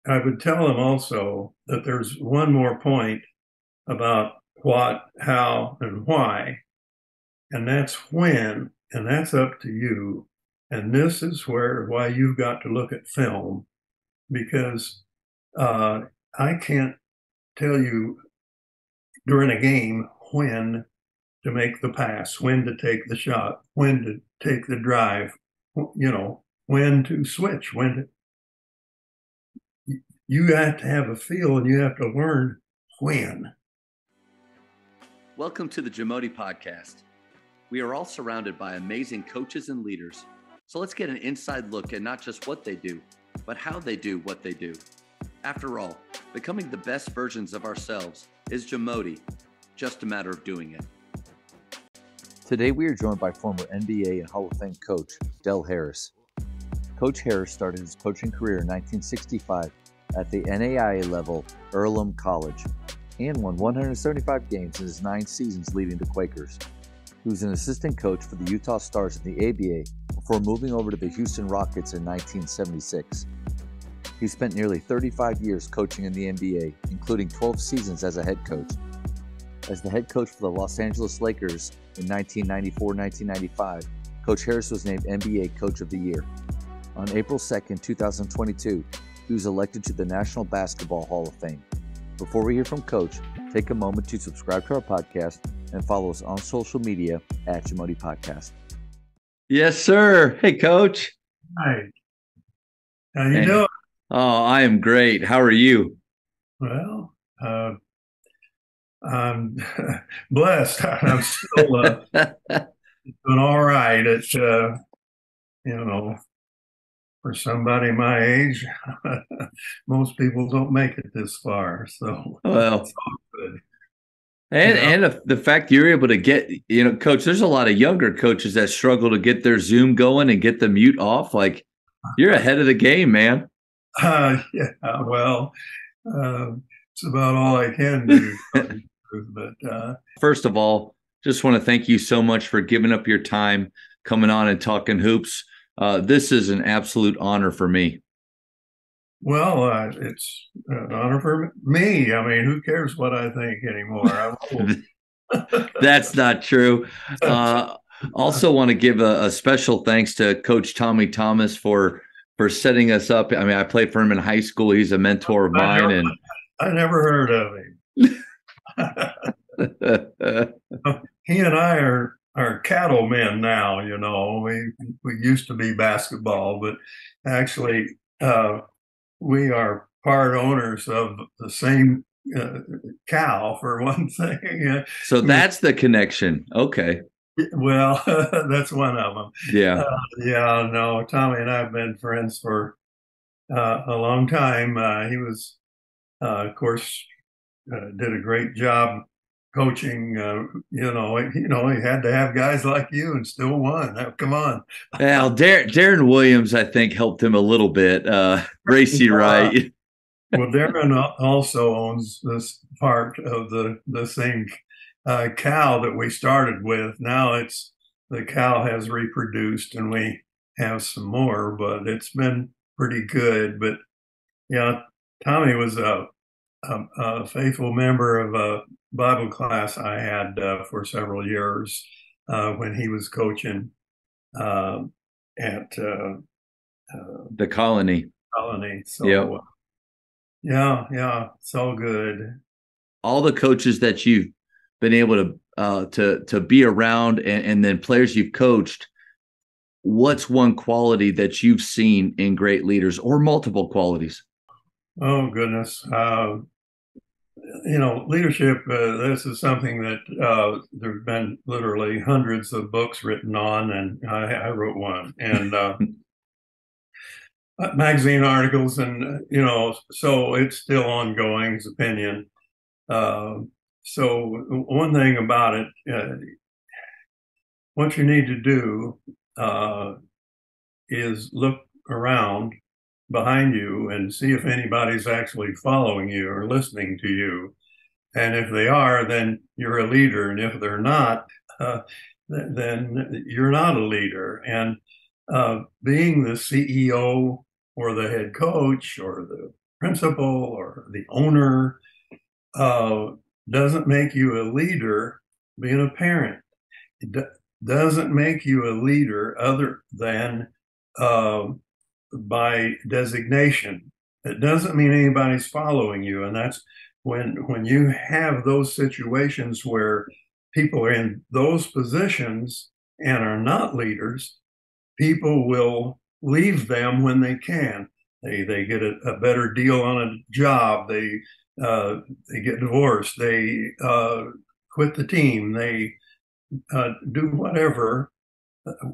I would tell them also that there's one more point about what, how, and why, and that's when, and that's up to you. And this is why you've got to look at film because uh, I can't tell you during a game when to make the pass, when to take the shot, when to take the drive, when to switch, you have to have a feel and you have to learn when. Welcome to the Jamodi Podcast. We are all surrounded by amazing coaches and leaders. So let's get an inside look at not just what they do, but how they do what they do. After all, becoming the best versions of ourselves is Jamodi, just a matter of doing it. Today we are joined by former NBA and Hall of Fame coach, Del Harris. Coach Harris started his coaching career in 1965 at the NAIA level, Earlham College, and won 175 games in his 9 seasons leading the Quakers. He was an assistant coach for the Utah Stars in the ABA before moving over to the Houston Rockets in 1976. He spent nearly 35 years coaching in the NBA, including 12 seasons as a head coach. As the head coach for the Los Angeles Lakers in 1994-1995, Coach Harris was named NBA Coach of the Year. On April 2nd, 2022, he was elected to the National Basketball Hall of Fame. Before we hear from Coach, take a moment to subscribe to our podcast and follow us on social media at Jamodi Podcast. Yes, sir. Hey, Coach. Hi. How you doing? Oh, I am great. How are you? Well, I'm blessed. I'm still doing all right. It's for somebody my age, most people don't make it this far. So well, it's all good. And the fact you're able to get, Coach, there's a lot of younger coaches that struggle to get their Zoom going and get the mute off. Like, you're ahead of the game, man. Yeah, well, it's about all I can do. But first of all, just want to thank you so much for giving up your time, coming on and talking hoops. This is an absolute honor for me. Well, it's an honor for me. I mean, who cares what I think anymore? That's not true. Also want to give a special thanks to Coach Tommy Thomas for setting us up. I mean, I played for him in high school. He's a mentor of mine. I never heard of him. He and I are cattlemen now. We used to be basketball, but actually we are part owners of the same cow, for one thing. So that's the connection. Okay. Well, that's one of them. Yeah. No, Tommy and I have been friends for a long time. He was, of course, did a great job coaching. He had to have guys like you and still won. Come on. Well, Darren Williams, I think, helped him a little bit. Racy Wright. Well, Darren also owns this part of the same cow that we started with. Now the cow has reproduced and we have some more, but it's been pretty good. But yeah, Tommy was a faithful member of a Bible class I had for several years when he was coaching at the Colony. So yeah, it's all good. All the coaches that you've been able to be around and then players you've coached, what's one quality that you've seen in great leaders or multiple qualities? Oh, goodness. Leadership, this is something that there's been literally hundreds of books written on, and I wrote one. And magazine articles, and so it's still ongoing. His opinion. So one thing about it, what you need to do is look around behind you and see if anybody's actually following you or listening to you. And if they are, then you're a leader. And if they're not, then you're not a leader. And being the CEO or the head coach or the principal or the owner uh, doesn't make you a leader. Being a parent doesn't make you a leader other than uh, by designation. It doesn't mean anybody's following you, and that's when you have those situations where people are in those positions and are not leaders, people will leave them when they can. They get a better deal on a job. They get divorced. They quit the team. They do whatever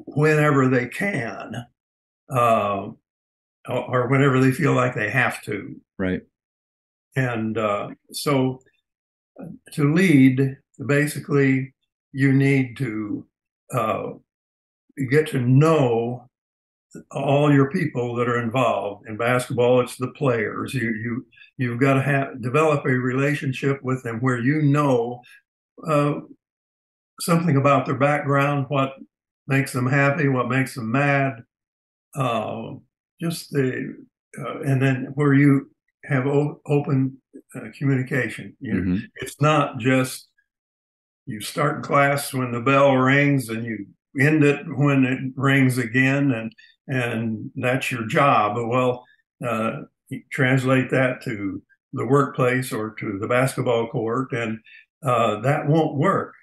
whenever they can, uh, or whenever they feel like they have to. Right. And so to lead, basically, you need to uh, get to know all your people that are involved. In basketball, it's the players. You've got to develop a relationship with them where you know uh, something about their background, what makes them happy, what makes them mad, uh, just and then where you have open communication. It's not just you start class when the bell rings and you end it when it rings again, and that's your job. Well, you translate that to the workplace or to the basketball court, and that won't work.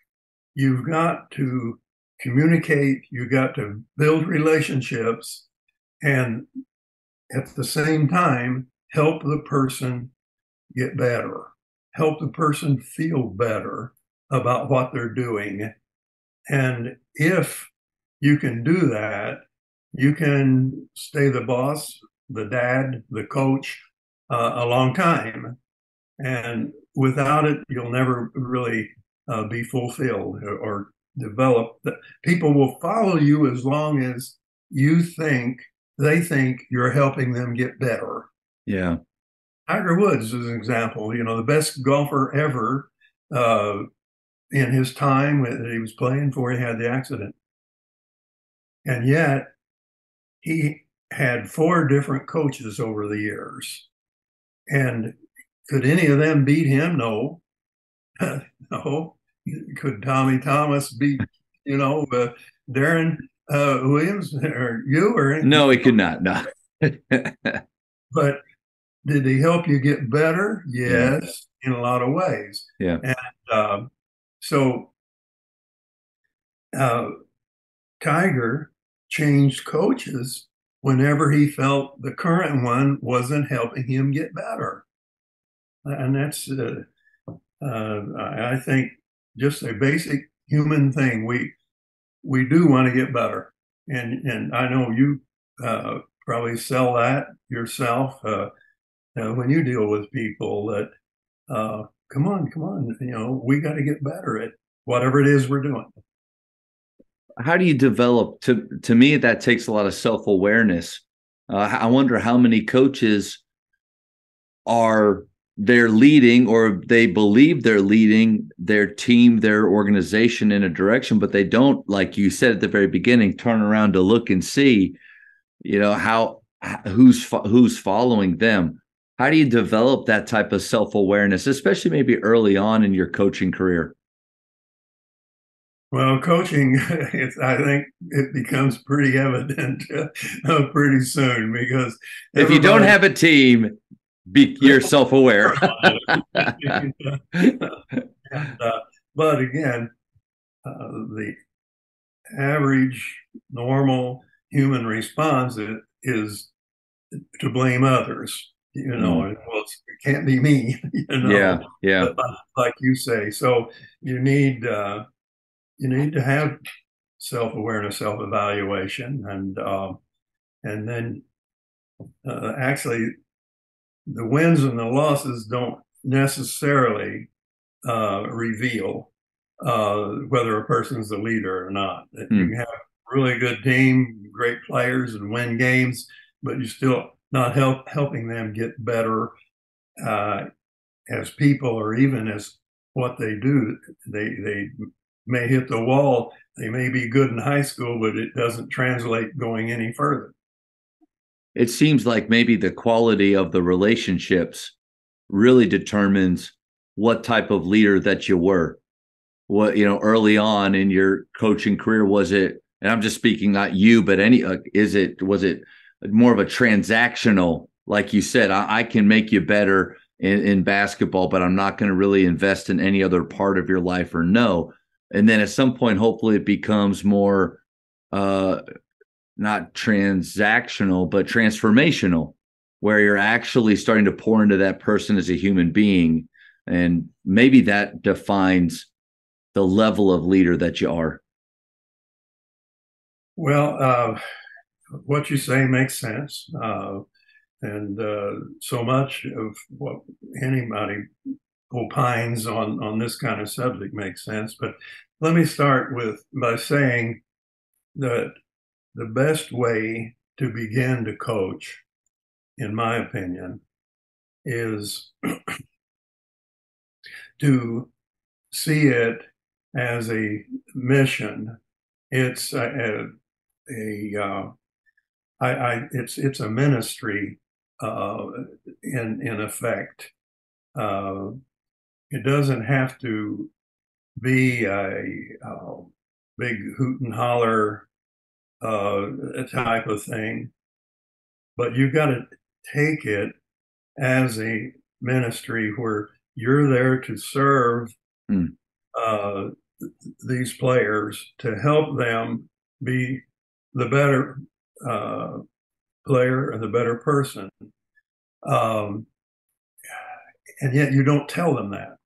You've got to communicate. You've got to build relationships, and at the same time, help the person get better, help the person feel better about what they're doing. And if you can do that, you can stay the boss, the dad, the coach a long time. And without it, you'll never really be fulfilled or develop. People will follow you as long as they think you're helping them get better. Yeah. Tiger Woods is an example, the best golfer ever in his time that he was playing before he had the accident. And yet he had 4 different coaches over the years. And could any of them beat him? No. No. Could Tommy Thomas beat, Darren Williams or you or anything? No, he could not. No. But did he help you get better? Yes, in a lot of ways. Yeah. And so Tiger changed coaches whenever he felt the current one wasn't helping him get better. And that's, I think, just a basic human thing. We do want to get better. And I know you probably sell that yourself when you deal with people that, come on, we got to get better at whatever it is we're doing. How do you develop? To me, that takes a lot of self-awareness. I wonder how many coaches they're leading, or they believe they're leading their team, their organization in a direction, but they don't, like you said at the very beginning, turn around to look and see, who's following them. How do you develop that type of self-awareness, especially maybe early on in your coaching career? Well, coaching, I think it becomes pretty evident pretty soon, because if you don't have a team, you're self-aware. But again, the average normal human response is to blame others. Well, it can't be me. Yeah. Like you say, so you need to have self-awareness, self-evaluation, and then actually the wins and the losses don't necessarily reveal whether a person's the leader or not. You can have a really good team, great players, and win games, but you're still not helping them get better as people, or even as what they do. They may hit the wall. They may be good in high school, but it doesn't translate going any further. it seems like maybe the quality of the relationships really determines what type of leader that you were. What, early on in your coaching career, was it, and I'm just speaking not you, but was it more of a transactional, like you said, I can make you better in basketball, but I'm not going to really invest in any other part of your life, or no? And then at some point, hopefully it becomes more, not transactional, but transformational, where you're actually starting to pour into that person as a human being. And maybe that defines the level of leader that you are. Well, what you say makes sense. And so much of what anybody opines on this kind of subject makes sense. But let me start by saying that the best way to begin to coach, in my opinion, is to see it as a mission. It's it's a ministry in effect. It doesn't have to be a big hoot and holler type of thing, but you've got to take it as a ministry where you're there to serve uh, these players, to help them be the better player and the better person. Um, and yet you don't tell them that.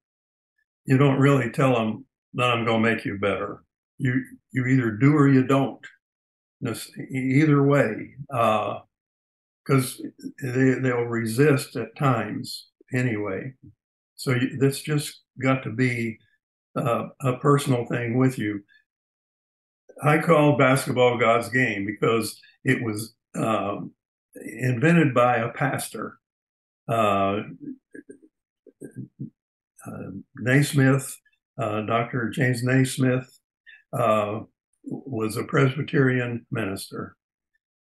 You don't really tell them that I'm going to make you better. You either do or you don't. Either way, because they'll resist at times anyway. So that's just got to be a personal thing with you. I call basketball God's game because it was invented by a pastor. Naismith, Dr. James Naismith, was a Presbyterian minister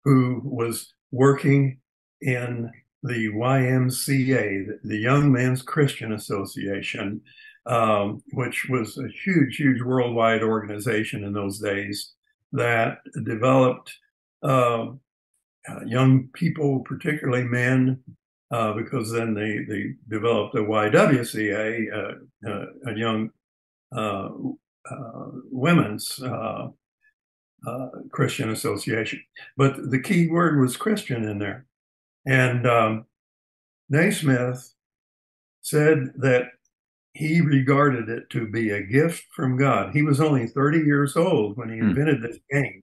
who was working in the YMCA, the Young Men's Christian Association, which was a huge, huge worldwide organization in those days that developed young people, particularly men, because then they developed the YWCA, a young women's Christian association. But the key word was Christian in there. And Naismith said that he regarded it to be a gift from God. He was only 30 years old when he invented this game.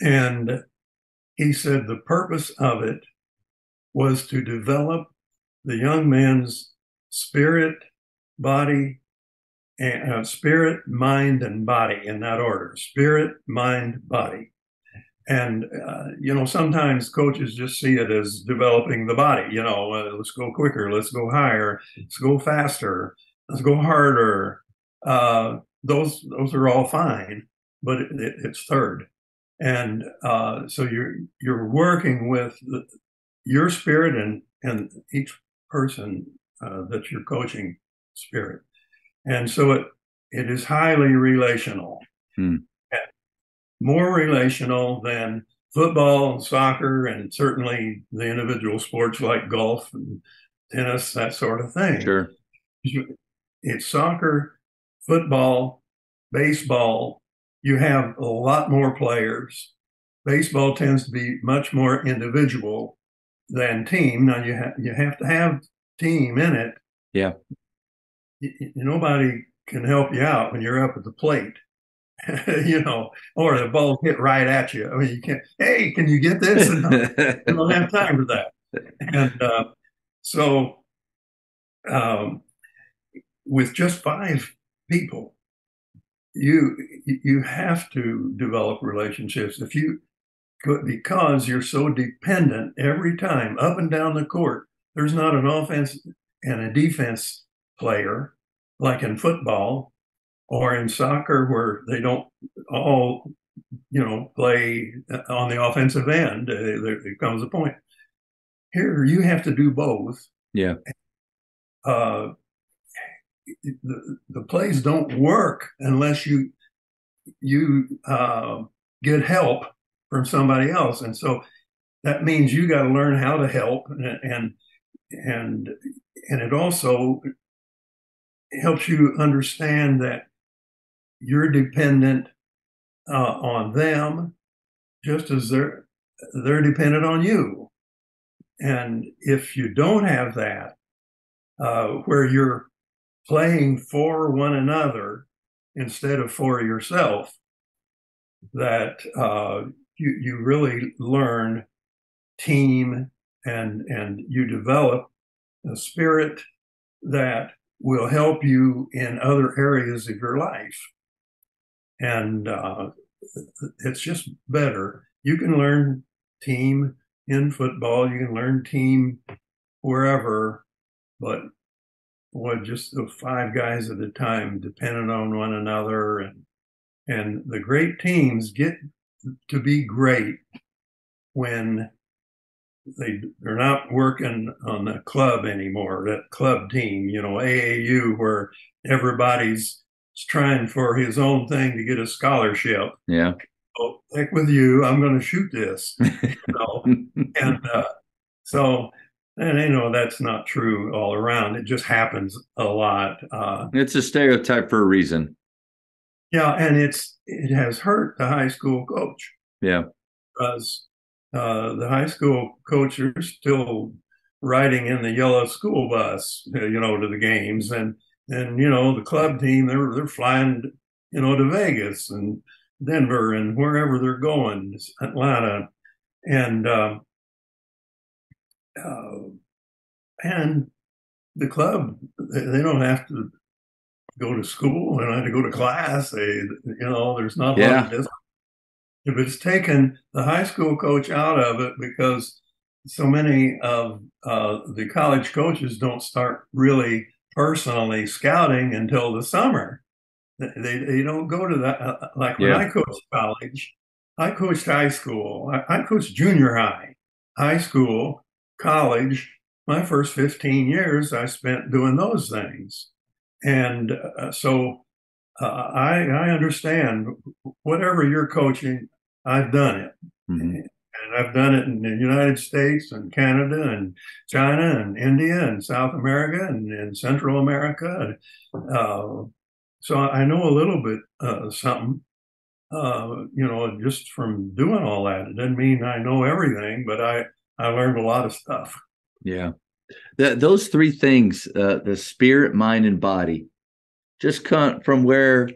And he said the purpose of it was to develop the young man's spirit, body, and spirit, mind, and body in that order. Spirit, mind, body. And, sometimes coaches just see it as developing the body. Let's go quicker, let's go higher, let's go faster, let's go harder. Those are all fine, but it's third. And so you're working with your spirit and each person that you're coaching spirit. And so it is highly relational. More relational than football and soccer, and certainly the individual sports like golf and tennis, that sort of thing. Sure. It's soccer, football, baseball. You have a lot more players. Baseball tends to be much more individual than team. Now you have to have team in it. Yeah. Nobody can help you out when you're up at the plate. Or the ball hit right at you. I mean, you can't, hey, can you get this? And you don't have time for that. And so with just 5 people, you have to develop relationships because you're so dependent every time up and down the court. There's not an offense and a defense player like in football or in soccer, where they don't all play on the offensive end. There comes a point. Here, you have to do both. Yeah. Uh, the plays don't work unless you get help from somebody else, and so that means you got to learn how to help, and and it also helps you understand that you're dependent on them just as they're dependent on you. And if you don't have that, where you're playing for one another instead of for yourself, that you really learn team, and you develop a spirit that will help you in other areas of your life. And it's just better. You can learn team in football, you can learn team wherever, but just the five guys at a time depending on one another, and the great teams get to be great when they're not working on the club anymore, that club team, AAU, where everybody's trying for his own thing to get a scholarship. Yeah. Oh, heck with you, I'm going to shoot this. And so, and that's not true all around. It just happens a lot. It's a stereotype for a reason. Yeah, and it has hurt the high school coach. Yeah. Because the high school coach are still riding in the yellow school bus, to the games, and the club team they're flying, to Vegas and Denver and wherever they're going, Atlanta, and and the club they don't have to go to school, they don't have to go to class. There's not a lot of distance. If it's taken the high school coach out of it, because so many of the college coaches don't start really personally scouting until the summer. They don't go to that. Like when I coached college, I coached high school. I coached junior high school, college. My first 15 years I spent doing those things. And so I understand whatever you're coaching, I've done it. Mm-hmm. And I've done it in the United States and Canada and China and India and South America and Central America. So I know a little bit something, just from doing all that. It doesn't mean I know everything, but I learned a lot of stuff. Yeah. Those three things, the spirit, mind, and body, just come from where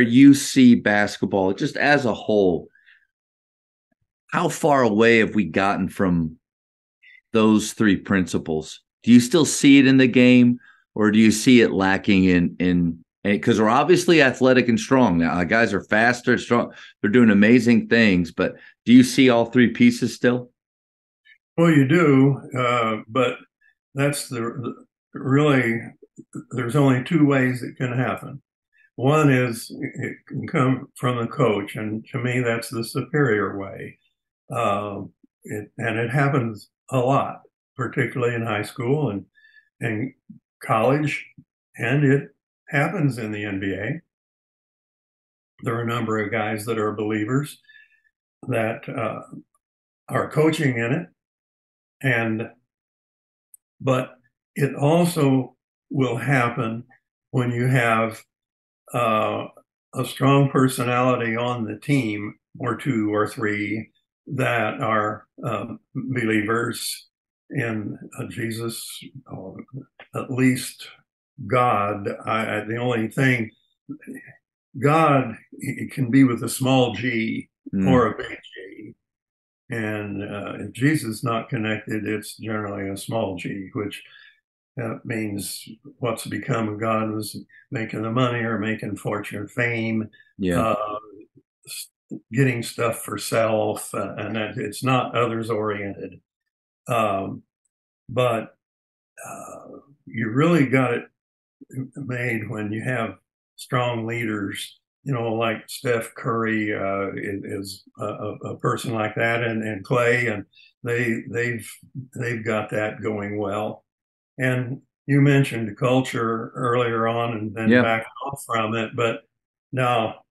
you see basketball, just as a whole. How far away have we gotten from those three principles? Do you still see it in the game, or do you see it lacking in because we're obviously athletic and strong now. Our guys are faster, strong. They're doing amazing things, but do you see all three pieces still? Well, you do, but that's really, there's only two ways it can happen. One is it can come from the coach, and to me, that's the superior way. And it happens a lot, particularly in high school and college, and it happens in the NBA. There are a number of guys that are believers that are coaching in it, but it also will happen when you have a strong personality on the team, or two or three, that are believers in Jesus, at least God. The only thing, God can be with a small g or a big G. And if Jesus is not connected, it's generally a small g, which means what's become of God was making the money or making fortune or fame, getting stuff for self, and that it's not others oriented. But you really got it made when you have strong leaders like Steph Curry is a person like that, and Clay, and they've got that going well. And you mentioned culture earlier on, and then Yeah. back off from it, but now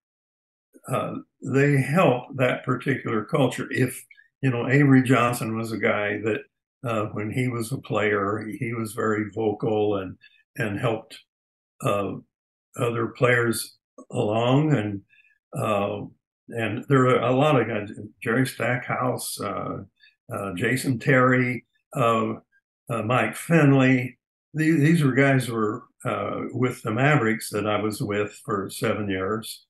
they help that particular culture. If Avery Johnson was a guy that when he was a player, he was very vocal and helped uh, other players along, uh, and there are a lot of guys, Jerry Stackhouse, Jason Terry, Mike Finley. These were guys who were with the Mavericks that I was with for 7 years,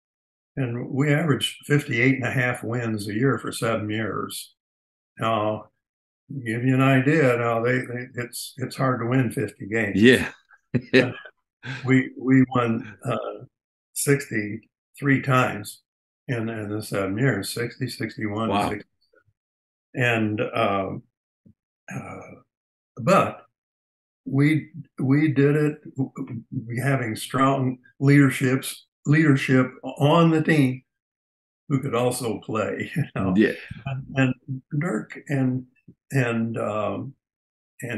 and we averaged 58 and a half wins a year for 7 years. Now, give you an idea, now it's hard to win 50 games. Yeah. Uh, we won 63 times in the 7 years, 60, 61, Wow. 60. And uh, but we did it having strong leadership on the team who could also play. Yeah. And Dirk and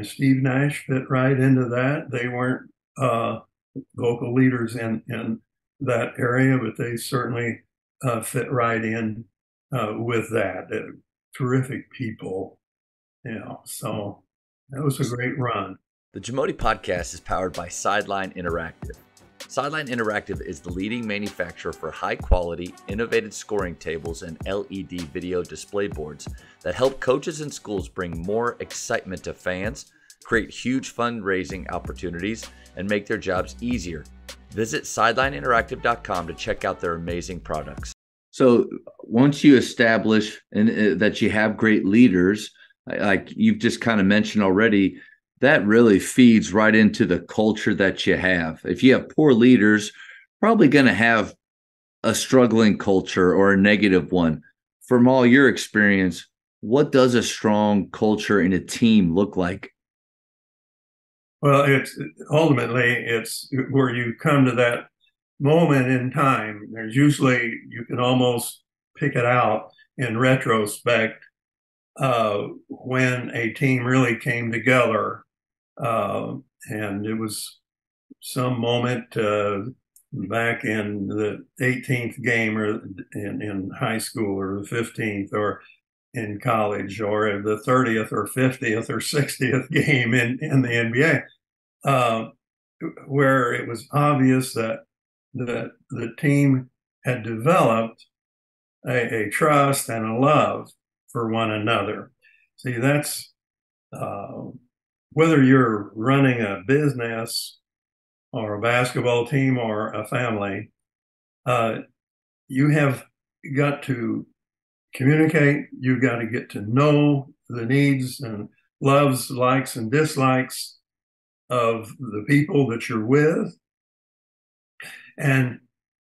Steve Nash fit right into that. They weren't vocal leaders in that area, but they certainly fit right in with that. Terrific people, So that was a great run. The Jamodi podcast is powered by Sideline Interactive. Sideline Interactive is the leading manufacturer for high-quality, innovative scoring tables and LED video display boards that help coaches and schools bring more excitement to fans, create huge fundraising opportunities, and make their jobs easier. Visit sidelineinteractive.com to check out their amazing products. So once you establish that you have great leaders, like you've just kind of mentioned already, that really feeds right into the culture that you have. If you have poor leaders, probably going to have a struggling culture or a negative one. From all your experience, what does a strong culture in a team look like? Well, it's where you come to that moment in time. There's usually, you can almost pick it out in retrospect when a team really came together. And it was some moment back in the 18th game, or in high school, or the 15th, or in college, or the 30th or 50th or 60th game in the NBA, where it was obvious that the team had developed a trust and a love for one another. See, that's whether you're running a business or a basketball team or a family, you have got to communicate. You've got to get to know the needs and loves, likes, and dislikes of the people that you're with. And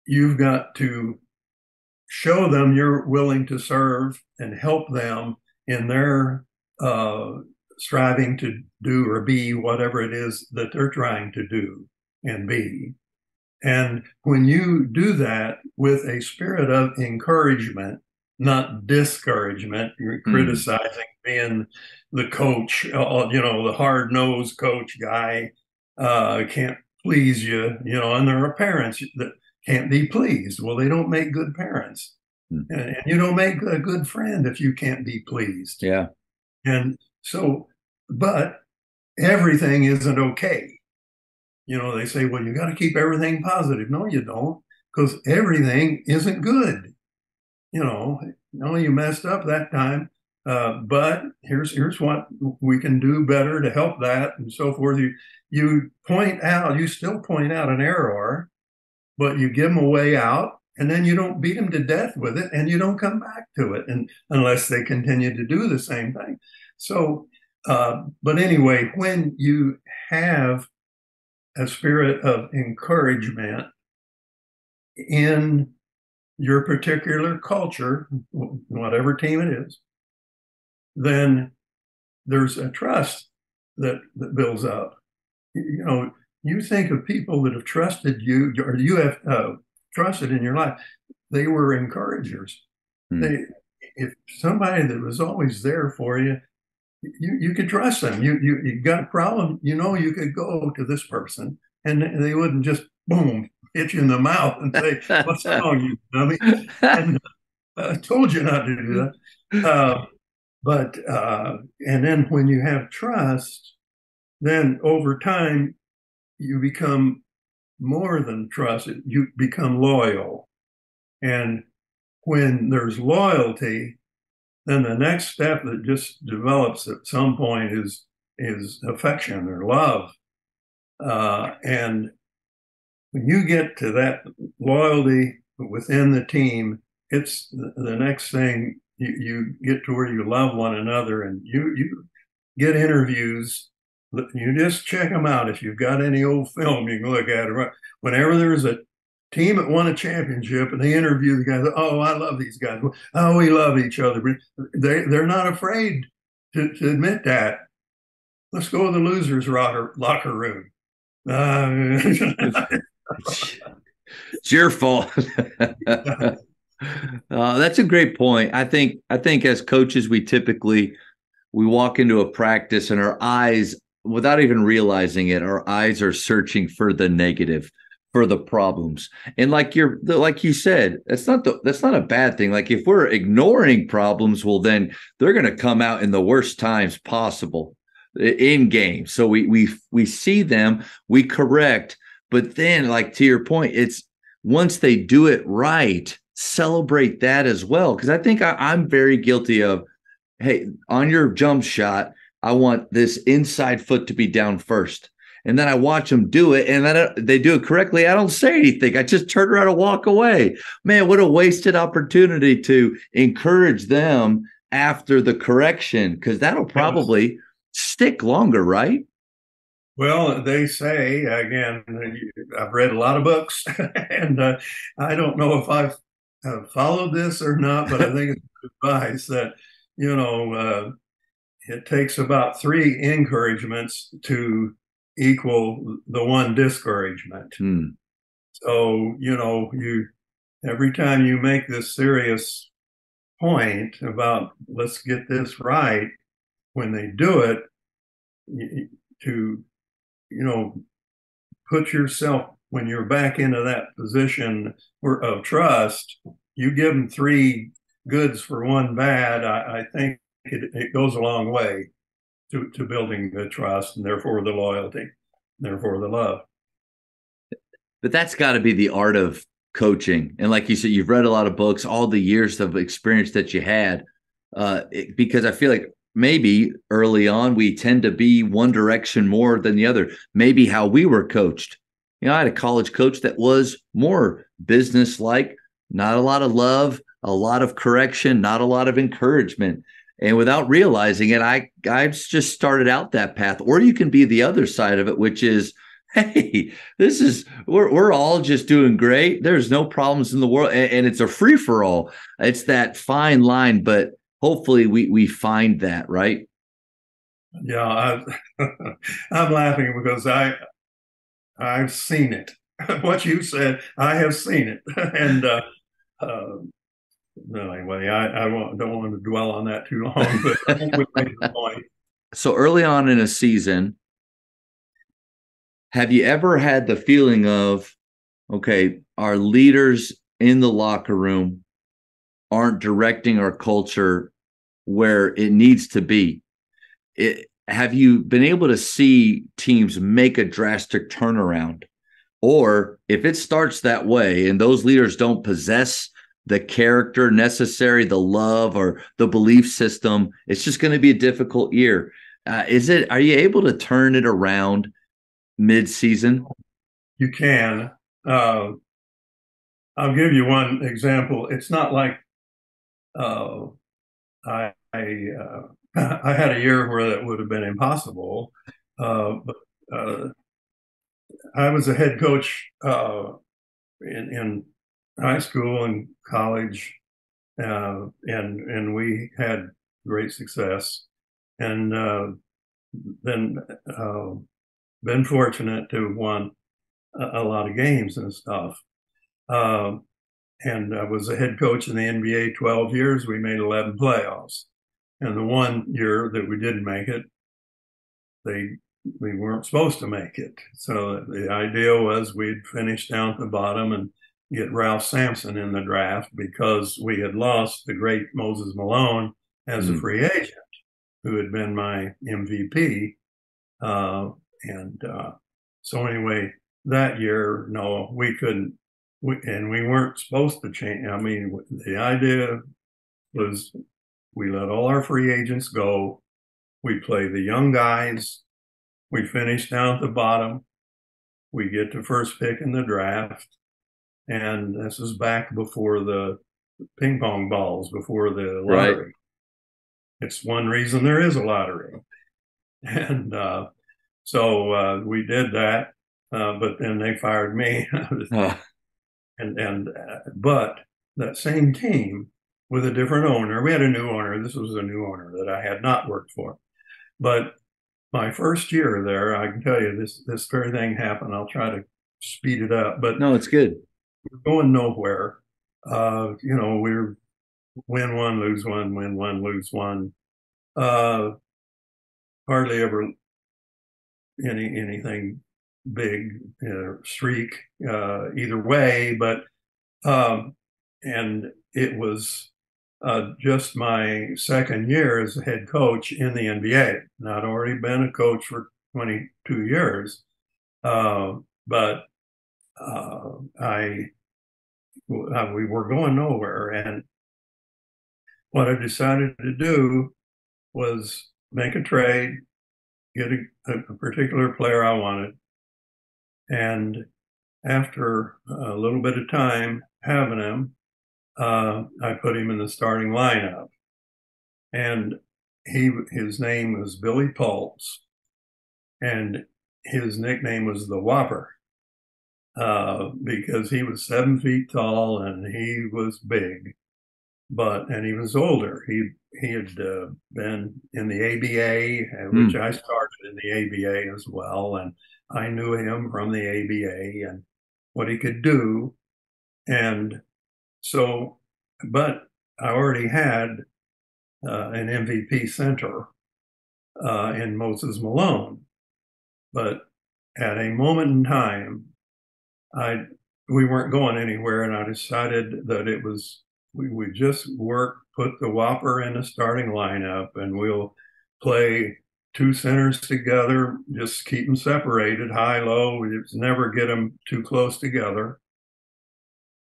you've got to show them you're willing to serve and help them in their striving to do or be whatever it is that they're trying to do and be. And when you do that with a spirit of encouragement, not discouragement, you're criticizing, being the coach, the hard-nosed coach guy, can't please you, and there are parents that can't be pleased. Well, they don't make good parents. And you don't make a good friend if you can't be pleased. Yeah. And so, but everything isn't okay. They say, well, you got to keep everything positive. No, you don't, because everything isn't good. No, you messed up that time, but here's what we can do better to help that, and so forth. You still point out an error, but you give them a way out, and then you don't beat them to death with it, and you don't come back to it, and unless they continue to do the same thing. So, but anyway, when you have a spirit of encouragement in your particular culture, whatever team it is, then there's a trust that builds up. You think of people that have trusted you, or you have trusted in your life, they were encouragers. Hmm. They, if somebody that was always there for you, you could trust them. You got a problem, you could go to this person, and they wouldn't just boom hit you in the mouth and say, "What's wrong, you dummy?" And I told you not to do that. And then when you have trust, then over time you become more than trusted. You become loyal, and when there's loyalty, then the next step that just develops at some point is affection or love. And when you get to that loyalty within the team, it's the next thing you get to where you love one another, and you get interviews. You just check them out. If you've got any old film, you can look at it. Whenever there's a team that won a championship and they interview the guys, oh, I love these guys. Oh, we love each other. They're not afraid to admit that. Let's go to the losers' locker room. It's your fault. That's a great point. I think as coaches, we walk into a practice and our eyes, without even realizing it, our eyes are searching for the negative, for the problems. And like you said, that's not a bad thing. Like if we're ignoring problems, well, then they're going to come out in the worst times possible in game. So we see them, we correct, but then, like to your point, it's once they do it right, celebrate that as well. Because I think I'm very guilty of, hey, on your jump shot, I want this inside foot to be down first. And then I watch them do it, and then they do it correctly. I don't say anything. I just turn around and walk away. Man, what a wasted opportunity to encourage them after the correction, because that'll probably stick longer, right? Well, they say, again, I've read a lot of books, and I don't know if I've followed this or not, but I think it's advice that, you know, it takes about 3 encouragements to equal the 1 discouragement. Hmm. So, every time you make this serious point about let's get this right, when they do it, to put yourself when you're back into that position of trust, you give them 3 goods for 1 bad. I think it goes a long way to building the trust and therefore the loyalty, therefore the love. But that's got to be the art of coaching. And like you said, you've read a lot of books, all the years of experience that you had, because I feel like maybe early on we tend to be one direction more than the other. Maybe how we were coached. I had a college coach that was more business-like, not a lot of love, a lot of correction, not a lot of encouragement. And without realizing it, I just started out that path. Or you can be the other side of it, which is, hey, we're all just doing great. There's no problems in the world. And it's a free for all. It's that fine line, but hopefully we find that, right? Yeah, I'm laughing because I've seen it. What you said, I have seen it. And anyway, I don't want to dwell on that too long, but I think we made the point. So early on in a season, have you ever had the feeling of, okay, our leaders in the locker room aren't directing our culture where it needs to be? Have you been able to see teams make a drastic turnaround? Or if it starts that way and those leaders don't possess the character necessary, the love or the belief system, it's just going to be a difficult year. Are you able to turn it around mid-season? You can. I'll give you one example. It's not like I I had a year where that would have been impossible, but I was a head coach in high school and college, and we had great success, and then been fortunate to have won a lot of games and stuff. Uh, and I was a head coach in the NBA 12 years. We made 11 playoffs. And the one year that we didn't make it, they we weren't supposed to make it. So the idea was we'd finish down at the bottom and get Ralph Sampson in the draft because we had lost the great Moses Malone as a free agent, who had been my MVP. And so anyway, that year, no, we couldn't, and we weren't supposed to change. I mean, the idea was we let all our free agents go. We play the young guys. We finish down at the bottom. We get to first pick in the draft. And this is back before the ping pong balls, before the lottery. Right. It's one reason there is a lottery. And so we did that, but then they fired me. But that same team with a different owner, we had a new owner. This was a new owner that I had not worked for. But my first year there, I can tell you this very thing happened. I'll try to speed it up, but no, it's good. We're going nowhere. We're win one, lose one, win one, lose one. Hardly ever anything big streak either way, but and it was just my second year as a head coach in the NBA. And I'd already been a coach for 22 years, but we were going nowhere. And what I decided to do was make a trade, get a particular player I wanted. And after a little bit of time having him, I put him in the starting lineup. And his name was Billy Pulse, and his nickname was the Whopper, because he was 7 feet tall and he was big, and he was older. He had been in the ABA, which I started in the ABA as well, and I knew him from the ABA and what he could do. And so, but I already had an MVP center in Moses Malone. But at a moment in time, we weren't going anywhere, and I decided that we would just put the Whopper in the starting lineup, and we'll play two centers together, just keep them separated, high, low. We just never get them too close together.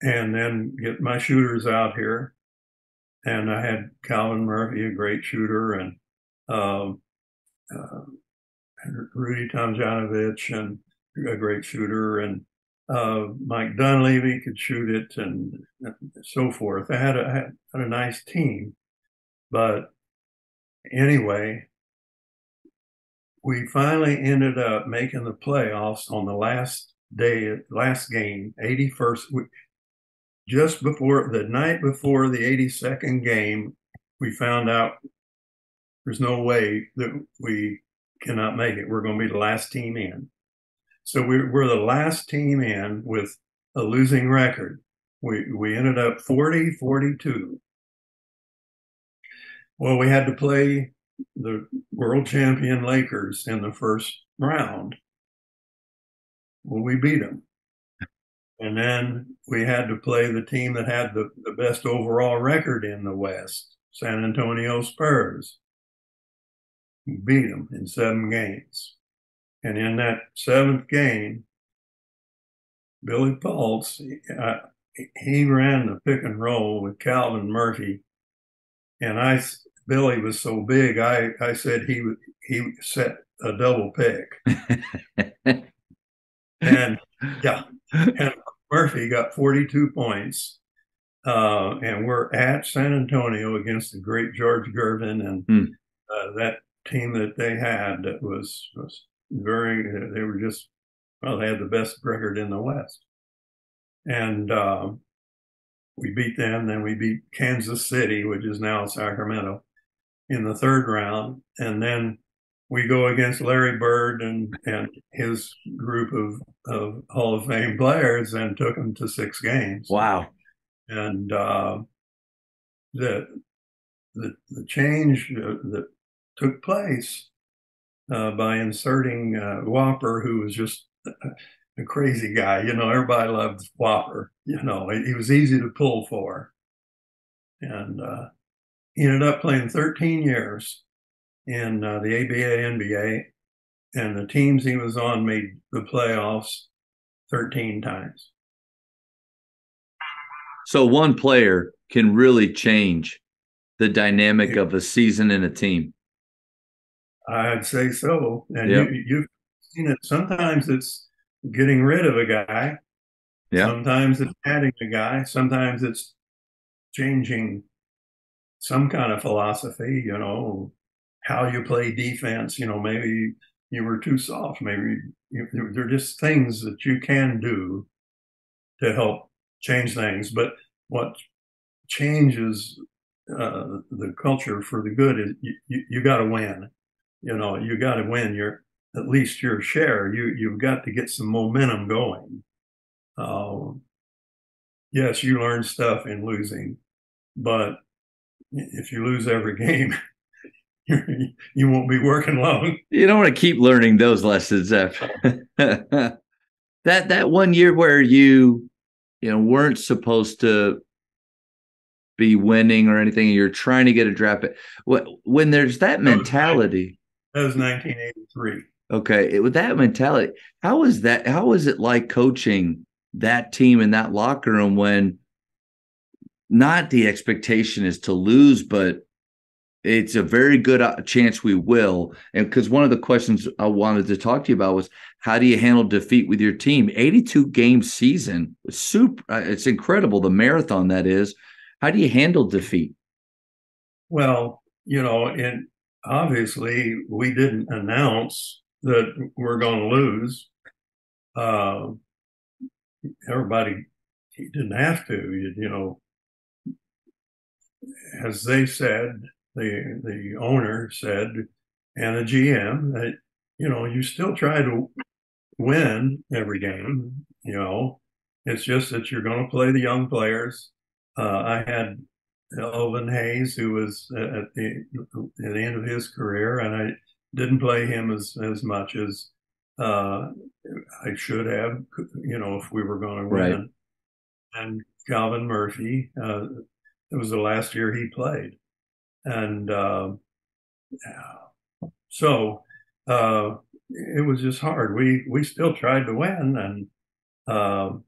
And then get my shooters out here. And I had Calvin Murphy, a great shooter, and Rudy Tomjanovich, and a great shooter, and Mike Dunleavy could shoot it, and so forth. I had a nice team. But anyway, we finally ended up making the playoffs on the last game, 81st. Just before the night before the 82nd game, we found out there's no way that we cannot make it. We're going to be the last team in. So we're the last team in with a losing record. We ended up 40-42. Well, we had to play the world champion Lakers in the first round. Well, we beat them. And then we had to play the team that had the best overall record in the West, San Antonio Spurs. We beat them in 7 games. And in that 7th game, Billy Pulse, he ran the pick and roll with Calvin Murphy. And Billy was so big, I said he set a double pick. And yeah, and Murphy got 42 points. And we're at San Antonio against the great George Gervin, and that team that they had that was very, they were just, well, they had the best record in the West. And we beat them. Then we beat Kansas City, which is now Sacramento, in the 3rd round. And then we go against Larry Bird and his group of Hall of Fame players and took them to 6 games. Wow. And the, the change that took place by inserting Whopper, who was just a crazy guy. Everybody loved Whopper. He was easy to pull for. And he ended up playing 13 years in the ABA, NBA, and the teams he was on made the playoffs 13 times. So one player can really change the dynamic of a season and a team. I'd say so. And Yep. you've seen it. Sometimes it's getting rid of a guy. Yeah. Sometimes it's adding a guy. Sometimes it's changing some kind of philosophy, how you play defense. Maybe you were too soft. Maybe they're just things that you can do to help change things. But what changes the culture for the good is you got to win. You got to win at least your share. You've got to get some momentum going. Yes, you learn stuff in losing, but if you lose every game, you won't be working long. You don't want to keep learning those lessons after that one year where you weren't supposed to be winning or anything, and you're trying to get a draft pick. When there's that mentality, that was 1983. Okay, with that mentality, how is it like coaching that team in that locker room when not the expectation is to lose, but it's a very good chance we will? And because one of the questions I wanted to talk to you about was, how do you handle defeat with your team? 82 game season was super. It's incredible, the marathon that is. How do you handle defeat? Well, and obviously we didn't announce that we're going to lose. Everybody didn't have to, as they said, the owner said, and the GM, that, you still try to win every game. It's just that you're going to play the young players. I had Elvin Hayes, who was at the end of his career, and I didn't play him as much as I should have, if we were going to win. Right. And Calvin Murphy, it was the last year he played, and so it was just hard. We still tried to win, and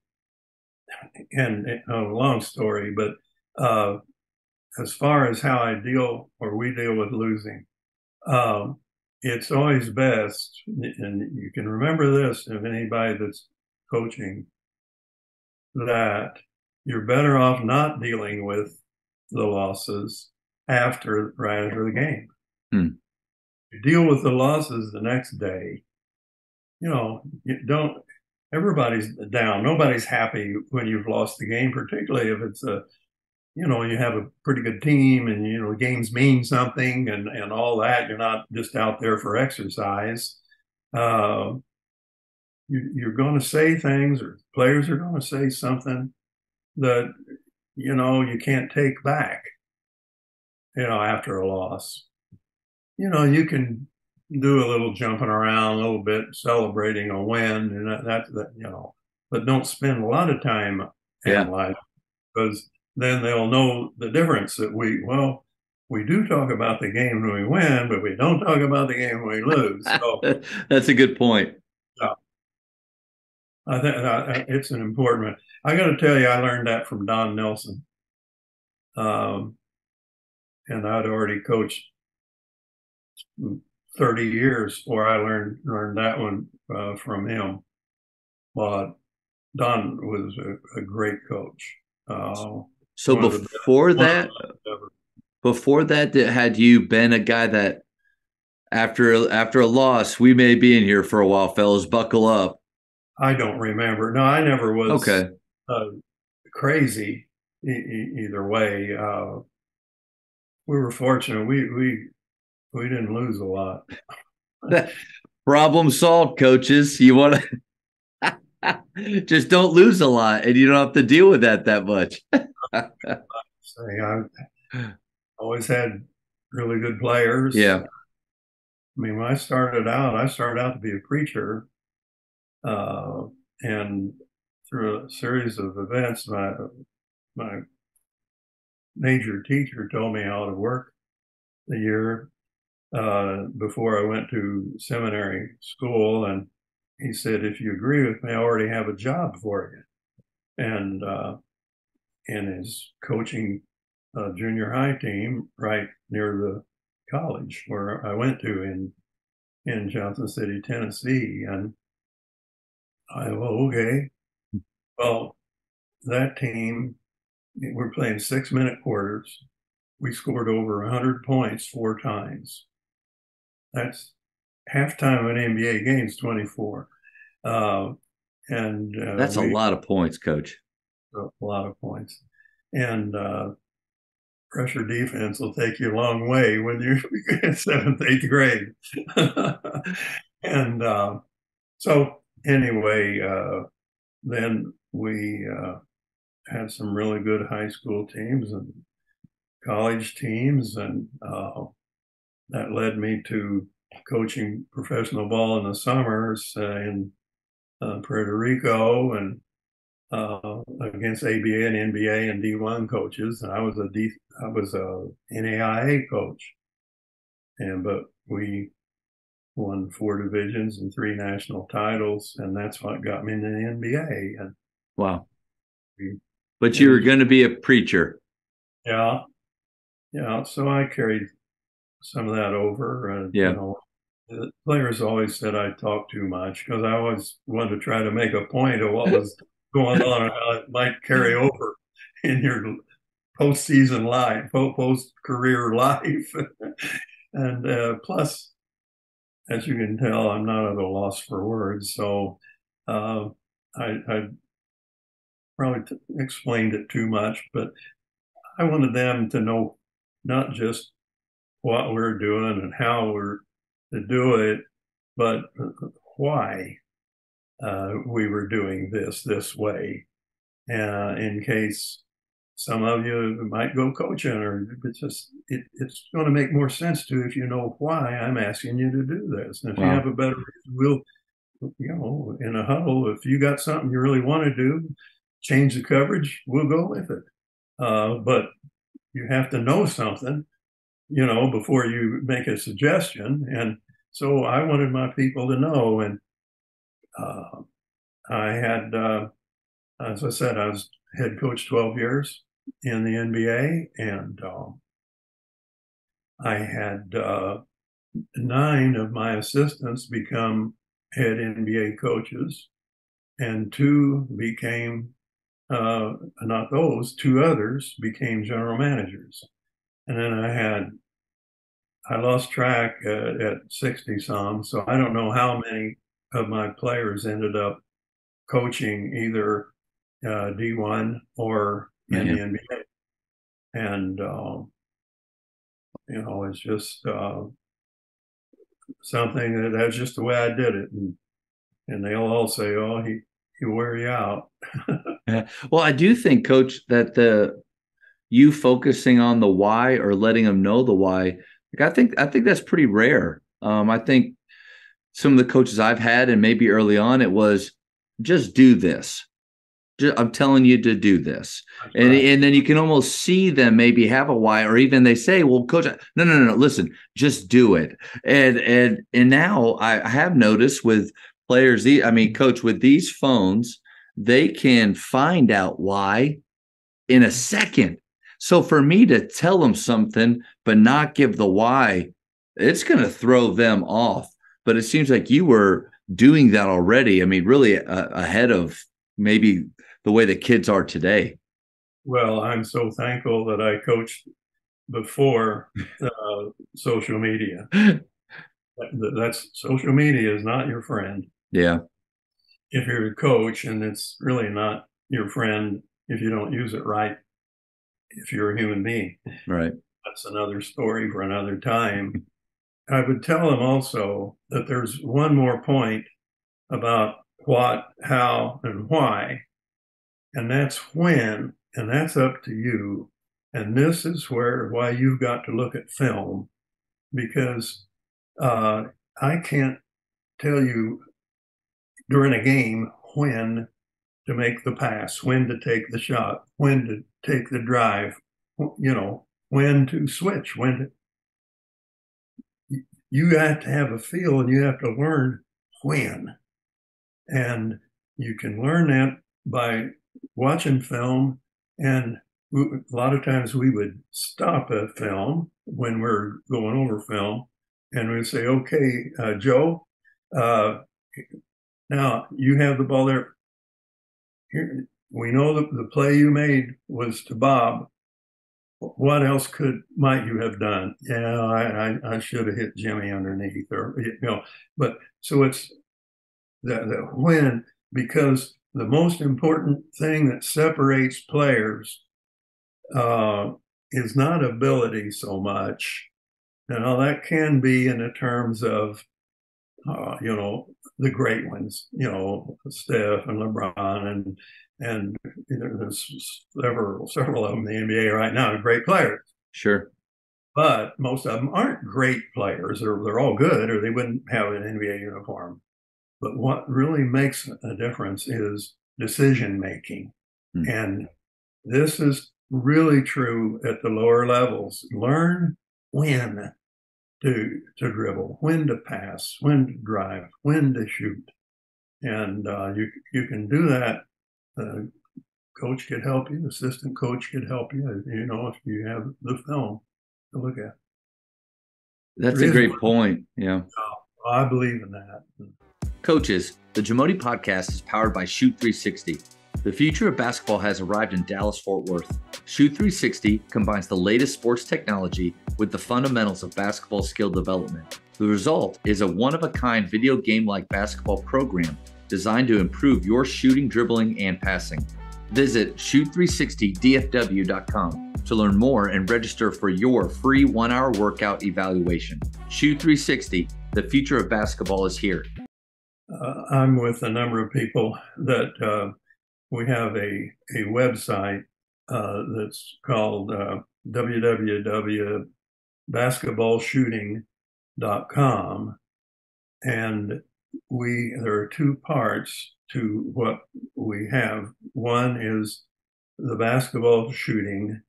a long story, but as far as how we deal with losing, it's always best, and you can remember this of anybody that's coaching, that you're better off not dealing with the losses right after the game. You deal with the losses the next day. You don't. Everybody's down. Nobody's happy when you've lost the game, particularly if it's you have a pretty good team and, games mean something and all that. You're not just out there for exercise. You're going to say things, or players are going to say something that, you can't take back, after a loss. You can do a little jumping around a little bit, celebrating a win, and that but don't spend a lot of time analyzing, because then they'll know the difference that we do talk about the game when we win, but we don't talk about the game when we lose. So that's a good point. Yeah. I think it's an important one. I got to tell you, I learned that from Don Nelson. And I'd already coached 30 years before I learned that one from him. But Don was a great coach. So before that, had you been a guy that after a loss, we may be in here for a while, fellas, buckle up? I don't remember. No, I never was okay. Crazy either way. We were fortunate. We didn't lose a lot. Problem solved, coaches. You want to just don't lose a lot, and you don't have to deal with that much. Say, I always had really good players. Yeah. I mean, when I started out to be a preacher, uh, and through a series of events, my major teacher told me how to work the year before I went to seminary school, and he said, "If you agree with me, I already have a job for you." And in his coaching junior high team right near the college where I went to in Johnson City, Tennessee, and okay. Well, that team, we're playing 6-minute quarters. We scored over 100 points 4 times. That's halftime of an NBA game is 24. Uh, and That's a we lot of points, coach. a lot of points. And pressure defense will take you a long way when you're in seventh, eighth grade. And so, anyway, then we had some really good high school teams and college teams, and that led me to coaching professional ball in the summers in Puerto Rico and against ABA and NBA and D1 coaches. And I was a NAIA coach, but we won 4 divisions and 3 national titles, and that's what got me into the NBA. And wow. But you were going to be a preacher. Yeah, yeah. So I carried some of that over. Yeah. The players always said I talked too much because I always wanted to try to make a point of what was going on and how it might carry over in your postseason life, post-career life. And plus, as you can tell, I'm not at a loss for words. So I probably explained it too much, but I wanted them to know not just what we're doing and how we're to do it, but why we were doing this way. In case some of you might go coaching, or it's going to make more sense to if you know why I'm asking you to do this. And if you have a better reason, we'll, in a huddle, if you got something you really want to do, change the coverage, we'll go with it. But you have to know something, before you make a suggestion. And so I wanted my people to know. And I had, as I said, I was head coach 12 years in the NBA, and I had 9 of my assistants become head NBA coaches, and 2 became, not those, 2 others became general managers. And then I lost track at 60 some, so I don't know how many of my players ended up coaching either D1 or in the NBA. And, it's just something that's just the way I did it. And they'll all say, oh, he wear you out. Well, I do think, Coach, that you focusing on the why or letting them know the why, I think that's pretty rare. I think some of the coaches I've had, and maybe early on, it was just do this. I'm telling you to do this. And then you can almost see them maybe have a why, or even they say, well, coach, no, listen, just do it. And now I have noticed with players, coach, with these phones, they can find out why in a second. So for me to tell them something, but not give the why, it's going to throw them off. But it seems like you were doing that already. I mean, really ahead of maybe the way the kids are today. Well, I'm so thankful that I coached before social media. That's social media is not your friend. Yeah. If you're a coach, and it's really not your friend if you don't use it right. If you're a human being, right? That's another story for another time. I would tell them also that there's one more point about what, how, and why, and that's when, and that's up to you. And this is why you've got to look at film, because I can't tell you during a game when to make the pass, when to take the shot, when to take the drive, when to switch, you have to have a feel and you have to learn when. And you can learn that by watching film. And a lot of times we would stop a film when we're going over film and we'd say, okay, Joe, uh, now you have the ball there. Here, we know that the play you made was to Bob. What else might you have done? Yeah, I should have hit Jimmy underneath, or But so it's the when, because the most important thing that separates players is not ability so much. That can be in the terms of the great ones, Steph and LeBron, and there's several of them in the NBA right now, great players. Sure. But most of them aren't great players, or they're all good, or they wouldn't have an NBA uniform. But what really makes a difference is decision making. Mm. And this is really true at the lower levels. Learn when to dribble, when to pass, when to drive, when to shoot. And you can do that. Coach could help you, assistant coach could help you, if you have the film to look at. That's a great point. Yeah. I believe in that. Coaches, the Jamodi podcast is powered by Shoot 360. The future of basketball has arrived in Dallas-Fort Worth. Shoot 360 combines the latest sports technology with the fundamentals of basketball skill development. The result is a one-of-a-kind video game-like basketball program designed to improve your shooting, dribbling, and passing. Visit shoot360dfw.com to learn more and register for your free 1-hour workout evaluation. Shoot 360, the future of basketball is here. I'm with a number of people that we have a website that's called www.basketballshooting.com. And there are two parts to what we have. One is the basketball shooting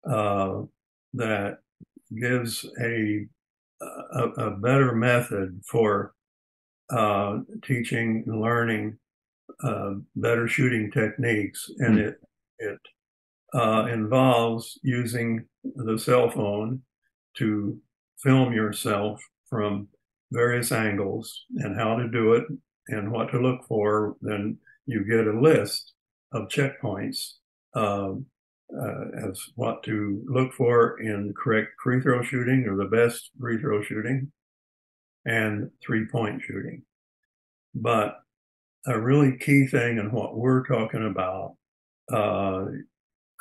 that gives a better method for teaching and learning better shooting techniques, and it involves using the cell phone to film yourself from various angles and how to do it and what to look for. Then you get a list of checkpoints as what to look for in correct free throw shooting, or the best free throw shooting, and 3-point shooting. But a really key thing in what we're talking about,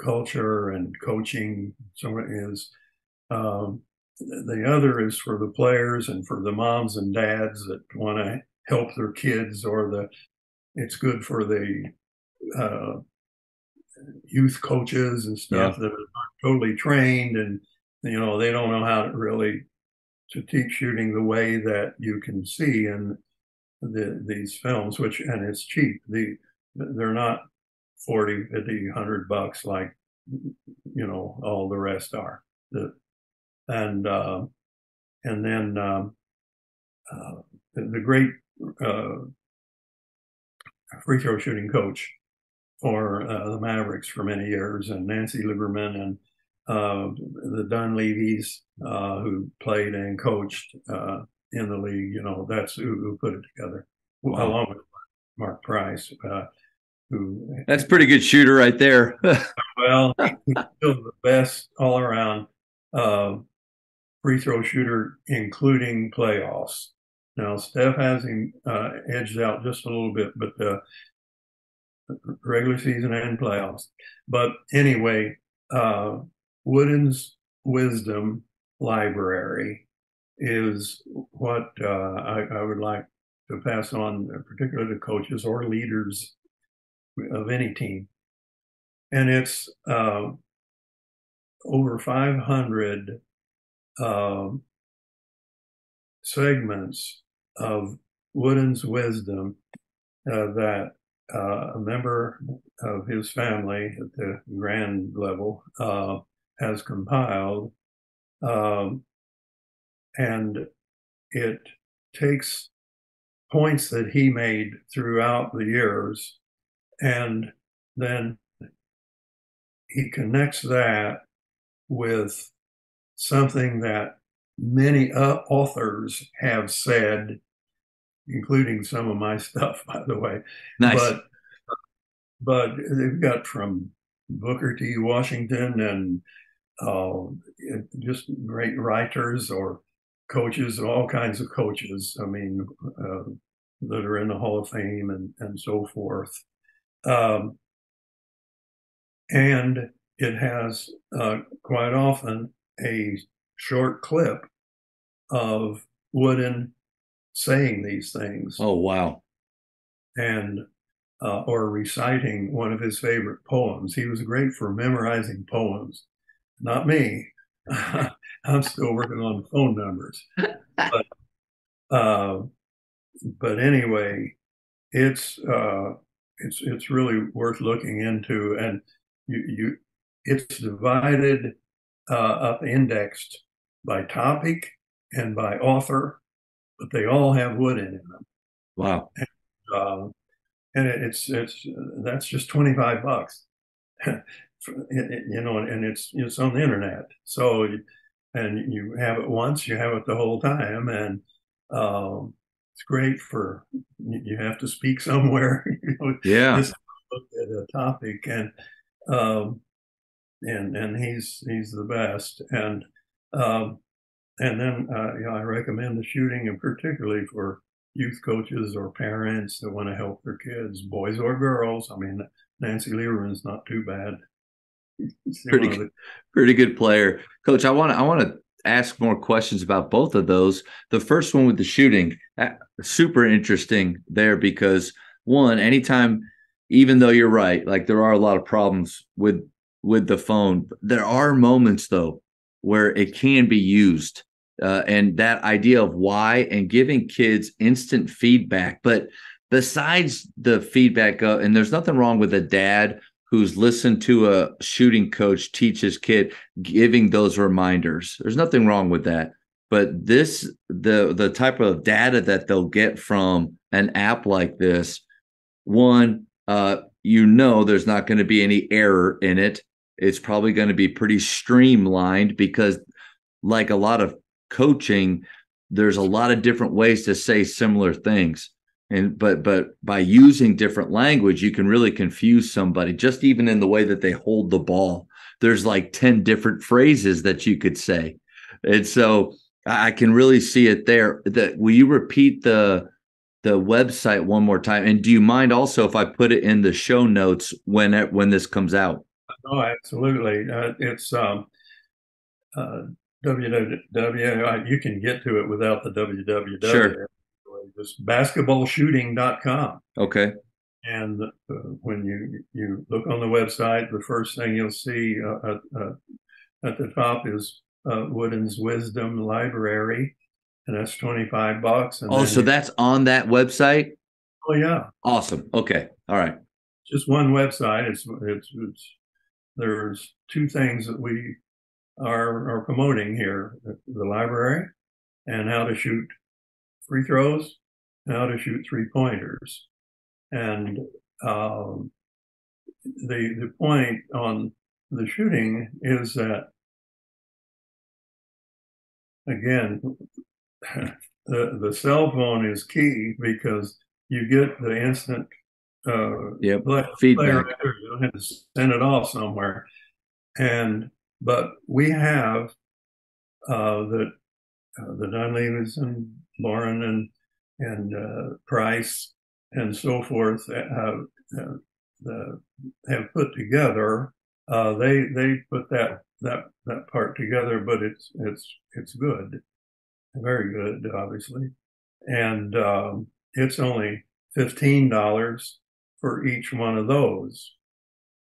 culture and coaching, is the other is for the players and for the moms and dads that want to help their kids, or it's good for the youth coaches and stuff that are totally trained, and they don't know how to teach shooting the way that you can see in these films, and it's cheap. They're not 40, 50, $100 like all the rest are. And then the great free throw shooting coach for the Mavericks for many years, and Nancy Lieberman, and the Dunleavys who played and coached in the league. That's who put it together. Wow. Along with Mark Price, that's a pretty good shooter right there. Well, he's still the best all around free throw shooter, including playoffs. Now, Steph has him edged out just a little bit, but regular season and playoffs. But anyway, Wooden's Wisdom Library is what I would like to pass on, particularly to coaches or leaders of any team. And it's over 500 um, segments of Wooden's wisdom that a member of his family at the grand level has compiled. Um, and it takes points that he made throughout the years, and then he connects that with something that many authors have said, including some of my stuff, by the way. Nice. But they've got from Booker T. Washington and just great writers or coaches, all kinds of coaches. I mean, that are in the Hall of Fame and so forth. Um, and it has quite often a short clip of Wooden saying these things Oh, wow. and or reciting one of his favorite poems. He was great for memorizing poems. Not me. I'm still working on phone numbers. But uh, but anyway, it's it's really worth looking into, and you it's divided up, indexed by topic and by author, but they all have Wood in them. Wow. Uh, and it's that's just $25. And it's on the internet. So, and you have it once, you have it the whole time, and it's great for you have to speak somewhere. Yeah. Just look at a topic, um, and he's the best, um, and then I recommend the shooting, and particularly for youth coaches or parents that want to help their kids, boys or girls. I mean, Nancy Lieberman's not too bad. Pretty pretty good player. Coach, I want to ask more questions about both of those. The first one with the shooting, super interesting there because one, anytime, even though you're right, like there are a lot of problems with the phone, there are moments though where it can be used. And that idea of why and giving kids instant feedback. But besides the feedback, and there's nothing wrong with a dad who's listened to a shooting coach teach his kid, giving those reminders. There's nothing wrong with that. But the type of data that they'll get from an app like this, one, there's not going to be any error in it. It's probably going to be pretty streamlined because, like a lot of coaching, there's a lot of different ways to say similar things. But by using different language, you can really confuse somebody, just even in the way that they hold the ball. There's like 10 different phrases that you could say. And so I can really see it there. Will you repeat the website one more time? And do you mind also if I put it in the show notes when this comes out? Oh, absolutely. It's www. You can get to it without the www. Sure. Just basketballshooting.com. Okay. And when you look on the website, the first thing you'll see at the top is Wooden's Wisdom Library, and that's $25. And Oh, so that's on that website? oh yeah, Awesome. Okay. All right. just one website. It's there's two things that we are promoting here: the library and how to shoot free throws, and how to shoot 3-pointers. And the point on the shooting is that, again, the cell phone is key because you get the instant Yep. player. Feedback. You don't have to send it off somewhere. But we have the Dunleavys and Lauren and Price and so forth have put together. They put that part together, but it's good. very good, obviously. And it's only $15 for each one of those.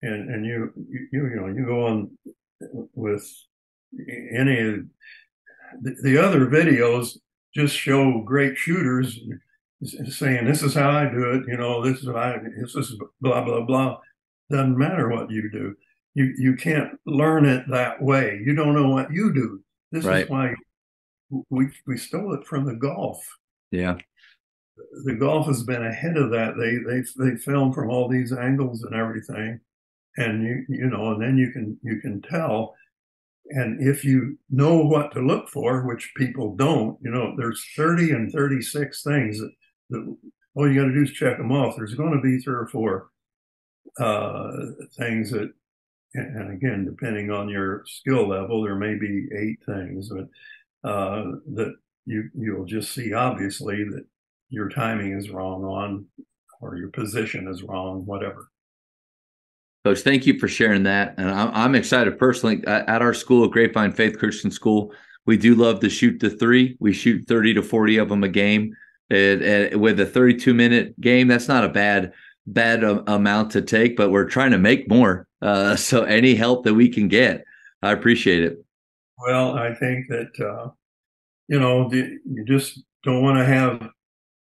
And you go on with any of the other videos just show great shooters saying this is how I do it. This is blah blah blah. Doesn't matter what you do. You can't learn it that way. You don't know what you do. This is Right. why we stole it from the golf. Yeah. The golf has been ahead of that. They film from all these angles and everything, and and then you can tell. And if you know what to look for, which people don't, there's 30 and 36 things that all you got to do is check them off. There's going to be three or four uh, things that, and again, depending on your skill level, there may be 8 things, but that you'll just see obviously that your timing is wrong on, or your position is wrong, whatever. Coach, thank you for sharing that. And I'm excited personally. At our school, Grapevine Faith Christian School, we do love to shoot the three. We shoot 30 to 40 of them a game. With a 32-minute game, that's not a bad amount to take, but we're trying to make more. So any help that we can get, I appreciate it. Well, I think that, you just don't want to have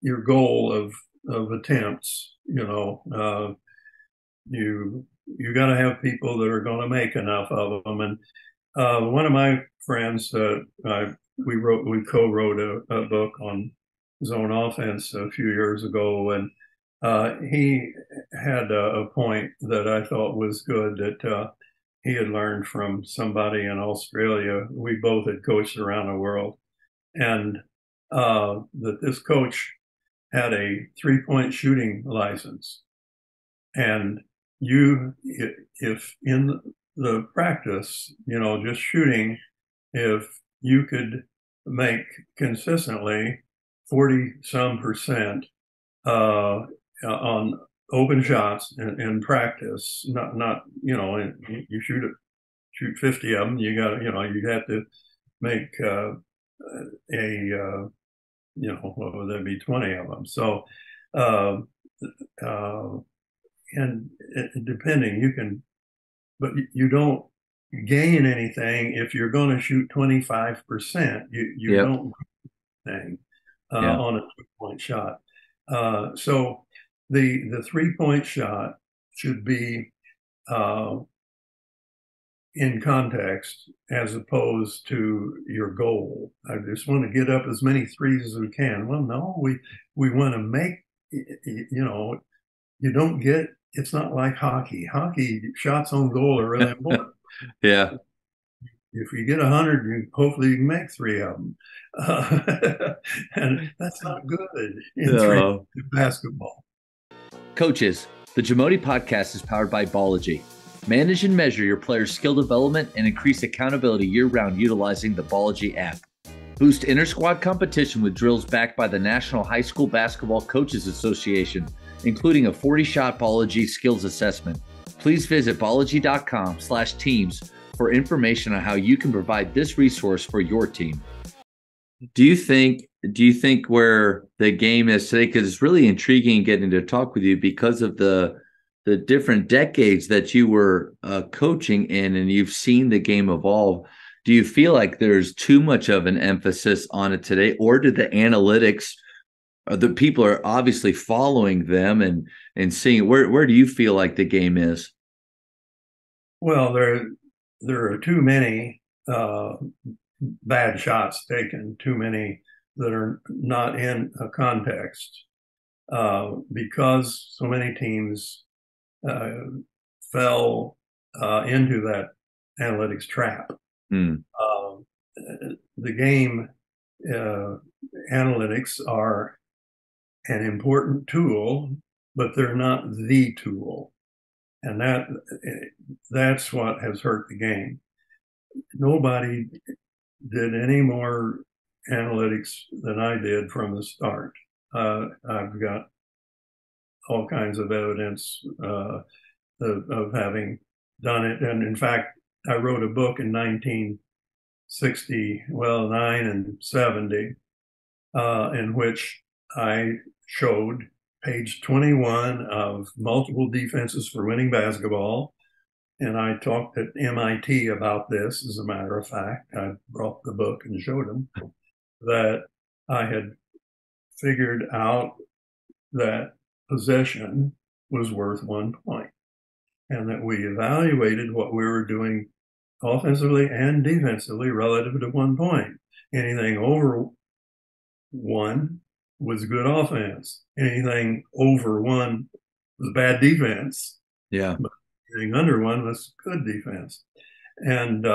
your goal of attempts. You got to have people that are going to make enough of them. And one of my friends, we co-wrote a book on zone offense a few years ago, and he had a point that I thought was good that he had learned from somebody in Australia. We both had coached around the world, and that this coach had a 3-point shooting license. And if in the practice, just shooting, if you could make consistently 40 some percent on open shots in practice, not you shoot 50 of them, you have to make what would that be, 20 of them. So uh, uh, and depending, but you don't gain anything if you're going to shoot 25%. You Yep. don't gain anything Yeah. on a 2-point shot. So the 3-point shot should be in context as opposed to your goal. I just want to get up as many threes as we can. Well, no, we want to make, you don't get, it's not like hockey. Hockey shots on goal are really important. Yeah. If you get 100, hopefully you can make 3 of them. And that's not good in basketball. Coaches, the Jamodi podcast is powered by Ballogy. Manage and measure your players' skill development and increase accountability year-round utilizing the Ballogy app. Boost inter-squad competition with drills backed by the National High School Basketball Coaches Association, including a 40-shot Ballogy skills assessment. Please visit ballogy.com/teams for information on how you can provide this resource for your team. Do you think where the game is today, because it's really intriguing getting to talk with you because of the different decades that you were coaching in, and you've seen the game evolve. Do you feel like there's too much of an emphasis on it today, or did the analytics, the people are obviously following them and seeing where do you feel like the game is? Well, there are too many bad shots taken, too many that are not in a context, because so many teams fell into that analytics trap. The game analytics are an important tool, but they're not the tool, and that's what has hurt the game. Nobody did any more analytics than I did from the start. I've got all kinds of evidence of having done it. And in fact, I wrote a book in 60, well, 9 and 70, in which I showed page 21 of multiple defenses for winning basketball. And I talked at MIT about this, as a matter of fact. I brought the book and showed them that I had figured out that possession was worth 1 point, and that we evaluated what we were doing offensively and defensively relative to 1 point. Anything over 1 was good offense. Anything over 1 was bad defense. Yeah. But anything under 1 was good defense. And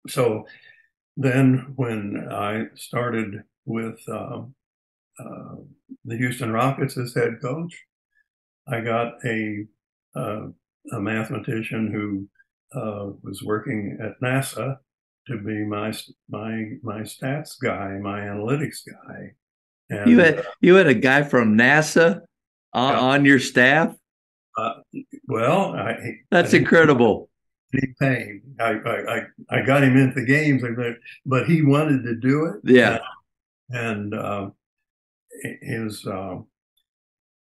so then when I started with the Houston Rockets as head coach, I got a mathematician who was working at NASA to be my stats guy, my analytics guy. And you had a guy from NASA yeah, on your staff? Well, That's incredible. He paid. I got him into the games, but he wanted to do it. Yeah. And his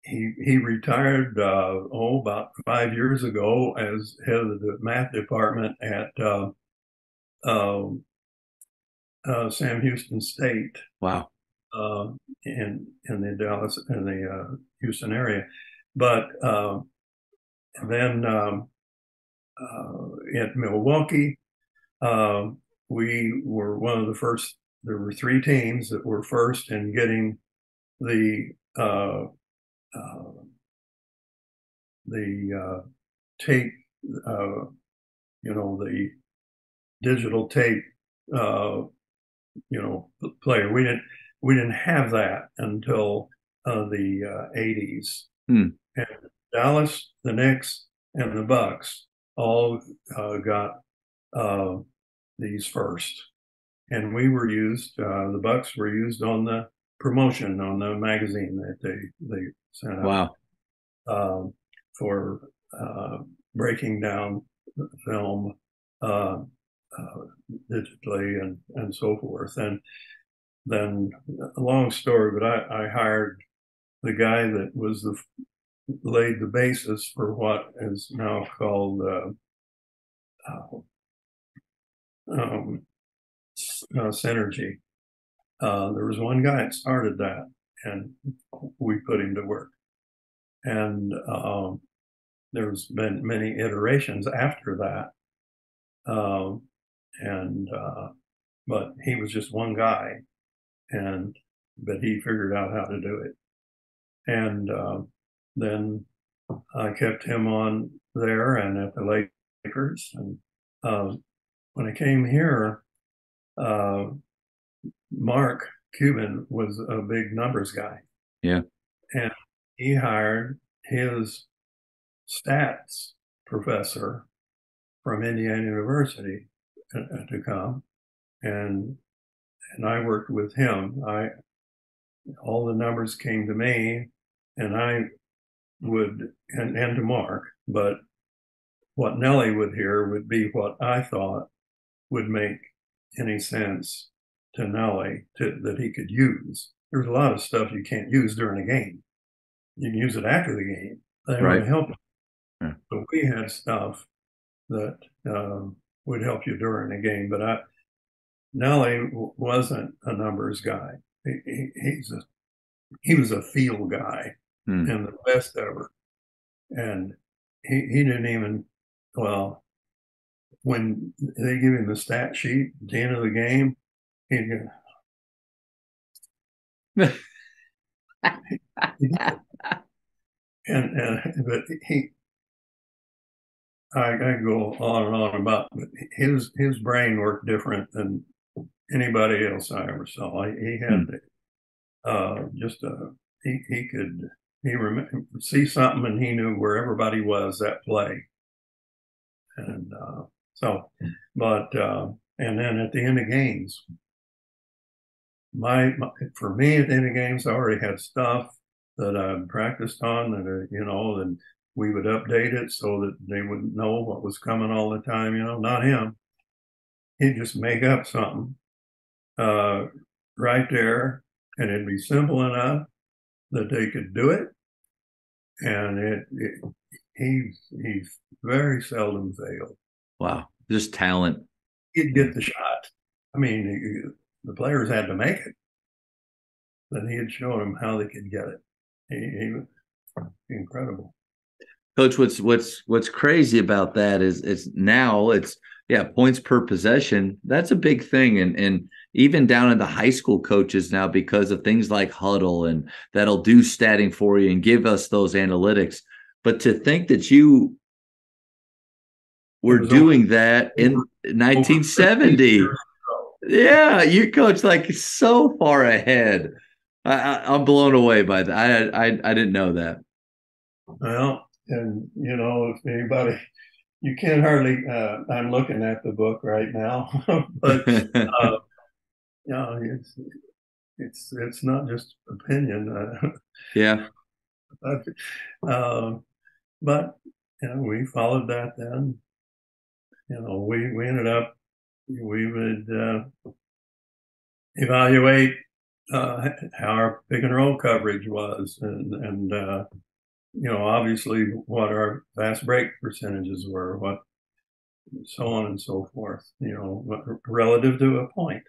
he retired about 5 years ago as head of the math department at Sam Houston State. Wow. In the Dallas in the Houston area, but then at Milwaukee, we were one of the first. There were 3 teams that were first in getting the tape, the digital tape, player. We didn't have that until the 80s. And Dallas, the Knicks, and the Bucks all got these first. And we were used, the Bucks were used on the promotion on the magazine that they sent out. Wow. For breaking down film digitally and so forth. And then, a long story, but I hired the guy that was laid the basis for what is now called synergy. There was one guy that started that, and we put him to work. And there's been many iterations after that. But he was just one guy, but he figured out how to do it. And then I kept him on there and at the Lakers. And when I came here, Mark Cuban was a big numbers guy. Yeah. And he hired his stats professor from Indiana University to come, and I worked with him. All the numbers came to me, and I would and to Mark, but what Nellie would hear would be what I thought would make any sense to Nellie that he could use. There's a lot of stuff you can't use during a game. You can use it after the game. They don't help you. Yeah. But we had stuff that would help you during a game. But Nellie wasn't a numbers guy. He was a feel guy and the best ever. And he didn't even, well, when they give him the stat sheet at the end of the game, he'd go, but I go on and on about, but his brain worked different than anybody else I ever saw. He had he could see something and he knew where everybody was that play. And and then at the end of games, for me at the end of games, I already had stuff that I practiced on and we would update it so that they would know what was coming all the time, not him. he'd just make up something uh, right there, and it'd be simple enough that they could do it, and he's very seldom failed. Wow. Just talent. He'd Yeah. get the shot. I mean, the players had to make it, but he had shown them how they could get it. He was incredible. Coach, what's crazy about that is it's yeah, points per possession. That's a big thing. And even down in the high school coaches now, because of things like Huddle and that'll do statting for you and give us those analytics. But to think that you were doing that in 1970. Yeah, you coach like so far ahead. I'm blown away by that. I didn't know that. Well, and if anybody, you can't hardly. I'm looking at the book right now, but it's not just opinion. Yeah. But, uh, but we followed that. Then we ended up we would evaluate how our pick and roll coverage was, and obviously what our fast break percentages were, what so on and so forth, relative to a point.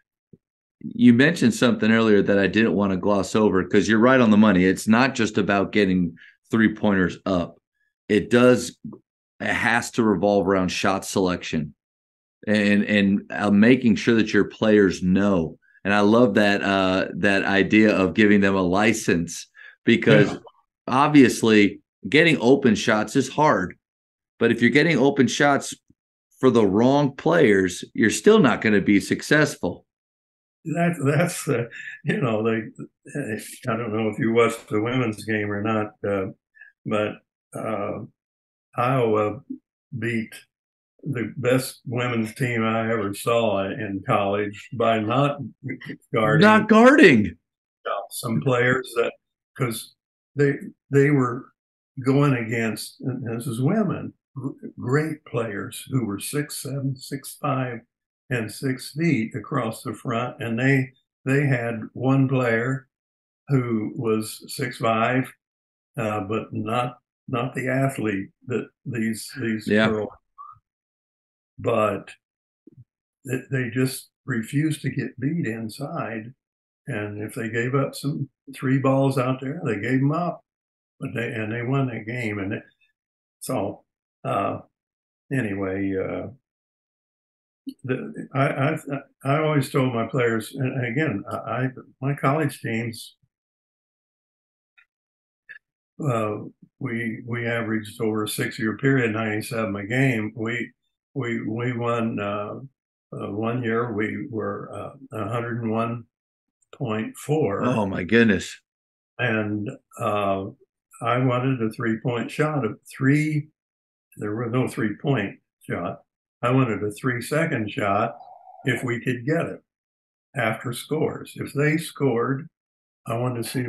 You mentioned something earlier that I didn't want to gloss over because you're right on the money. It's not just about getting 3-pointers up. It has to revolve around shot selection and making sure that your players know. And I love that idea of giving them a license because obviously getting open shots is hard. But if you're getting open shots for the wrong players, you're still not going to be successful. That's I don't know if you watched the women's game or not, but Iowa beat the best women's team I ever saw in college by not guarding some players, that because they were going against, and this is women, great players who were 6'7", 6'5", and 6 feet across the front, and they had one player who was 6'5", but not the athlete that these girls, but they just refused to get beat inside. And if they gave up some 3 balls out there, they gave them up, but they won that game. And so anyway, I always told my players, and again, my college teams, we averaged over a 6-year period 97 a game. We won 1 year. We were 101.4. Oh my goodness! And I wanted a 3-point shot of 3. There were no 3-point shot. I wanted a 3-second shot if we could get it after scores. If they scored, I wanted to see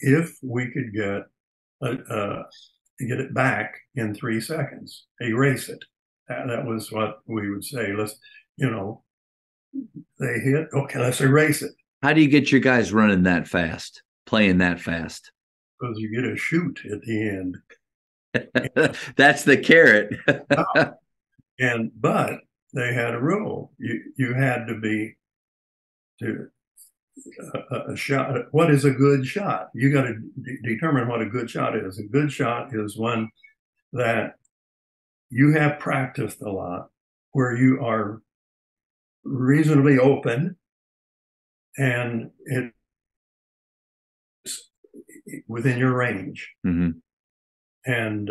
if we could get it back in 3 seconds, erase it. That was what we would say. Let's, they hit, okay, let's erase it. How do you get your guys running that fast, playing that fast? Because you get a shoot at the end. That's the carrot. But they had a rule. You had to be a shot. What is a good shot? You got to determine what a good shot is. A good shot is one that you have practiced a lot, where you are reasonably open and it's within your range. Mm-hmm. And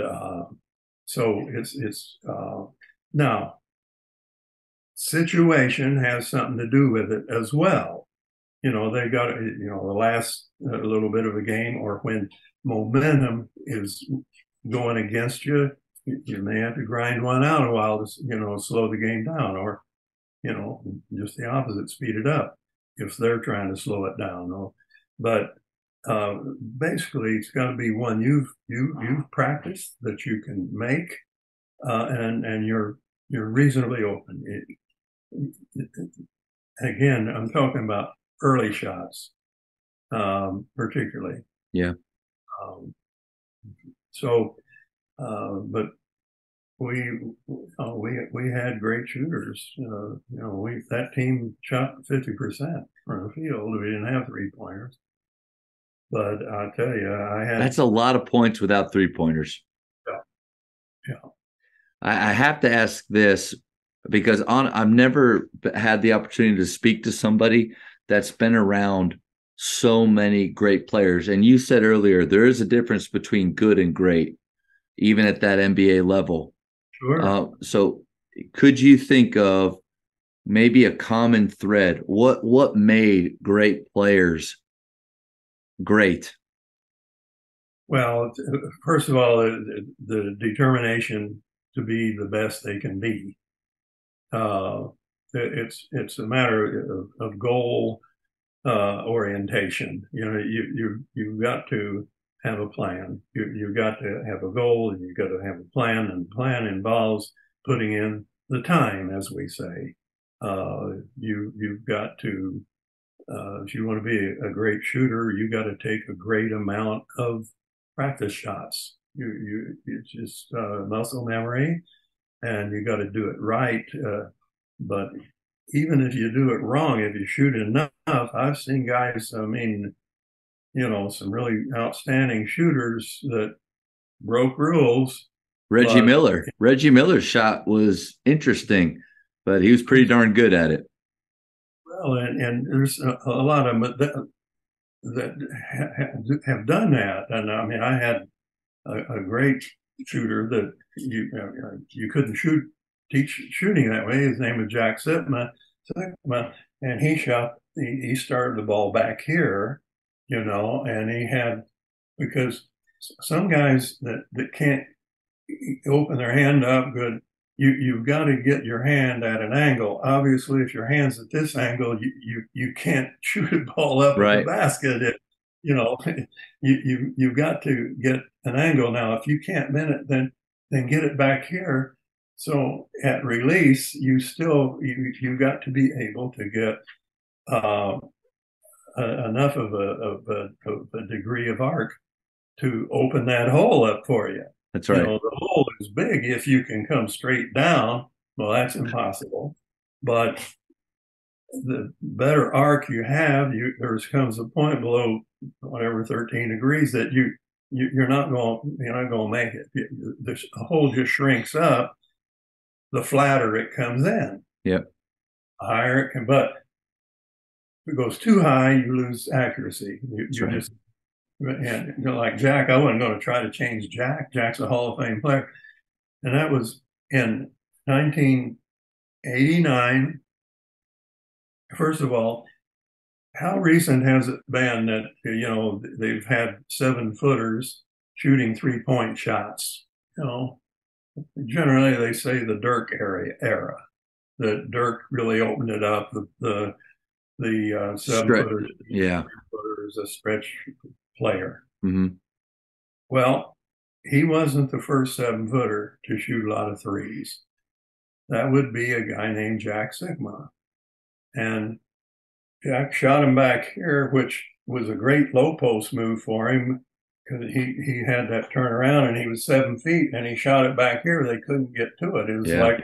so it's now situation has something to do with it as well. They got the last little bit of a game, or when momentum is going against you, you may have to grind one out a while to slow the game down, or just the opposite, speed it up if they're trying to slow it down. But basically, it's got to be one you've practiced, that you can make, and you're reasonably open. again, I'm talking about early shots, particularly. Yeah. Um, so, but we had great shooters. We that team shot 50% from the field. We didn't have 3-pointers, but I tell you, I had That's a lot of points without 3-pointers. yeah, yeah. I have to ask this because I've never had the opportunity to speak to somebody that's been around so many great players. And you said earlier, there is a difference between good and great, even at that NBA level. Sure. So could you think of maybe a common thread? What made great players great? Well, first of all, the determination to be the best they can be. Uh, it's a matter of goal orientation. You've got to have a plan. You've got to have a goal, and you've got to have a plan. And the plan involves putting in the time, as we say. You've got to if you want to be a great shooter, you got to take a great amount of practice shots. It's just muscle memory, and you got to do it right. But even if you do it wrong, if you shoot enough, I've seen guys. I mean, some really outstanding shooters that broke rules. Reggie But Miller. Reggie Miller's shot was interesting, but he was pretty darn good at it. well, and there's a lot of them that have done that. And I mean, I had a great shooter that you couldn't teach shooting that way. His name was Jack Sitma, and he started the ball back here, and he had because some guys that can't open their hand up good. You've got to get your hand at an angle. Obviously, if your hand's at this angle, you can't shoot a ball up at the Right. basket. You know, you've got to get an angle. Now, if you can't bend it, then get it back here. So at release, you got to be able to get uh, enough of a degree of arc to open that hole up for you. That's right. The hole is big if you can come straight down. Well, that's impossible. But the better arc you have, there comes a point below whatever 13 degrees that you're not going to make it. The hole just shrinks up. The flatter it comes in. Yep. The higher it can, but if it goes too high, you lose accuracy. You right. just and like Jack, I wasn't going to try to change Jack. Jack's a Hall of Fame player, and that was in 1989. First of all, how recent has it been that they've had 7-footers shooting 3-point shots? Generally they say the Dirk era. That Dirk really opened it up. The 7-footers, Yeah. 3-footers, a stretch player. Mm-hmm. Well, he wasn't the first 7-footer to shoot a lot of threes. That would be a guy named Jack Sigma. And Jack shot him back here, which was a great low post move for him because he had that turnaround and he was 7 feet and he shot it back here. They couldn't get to it. It was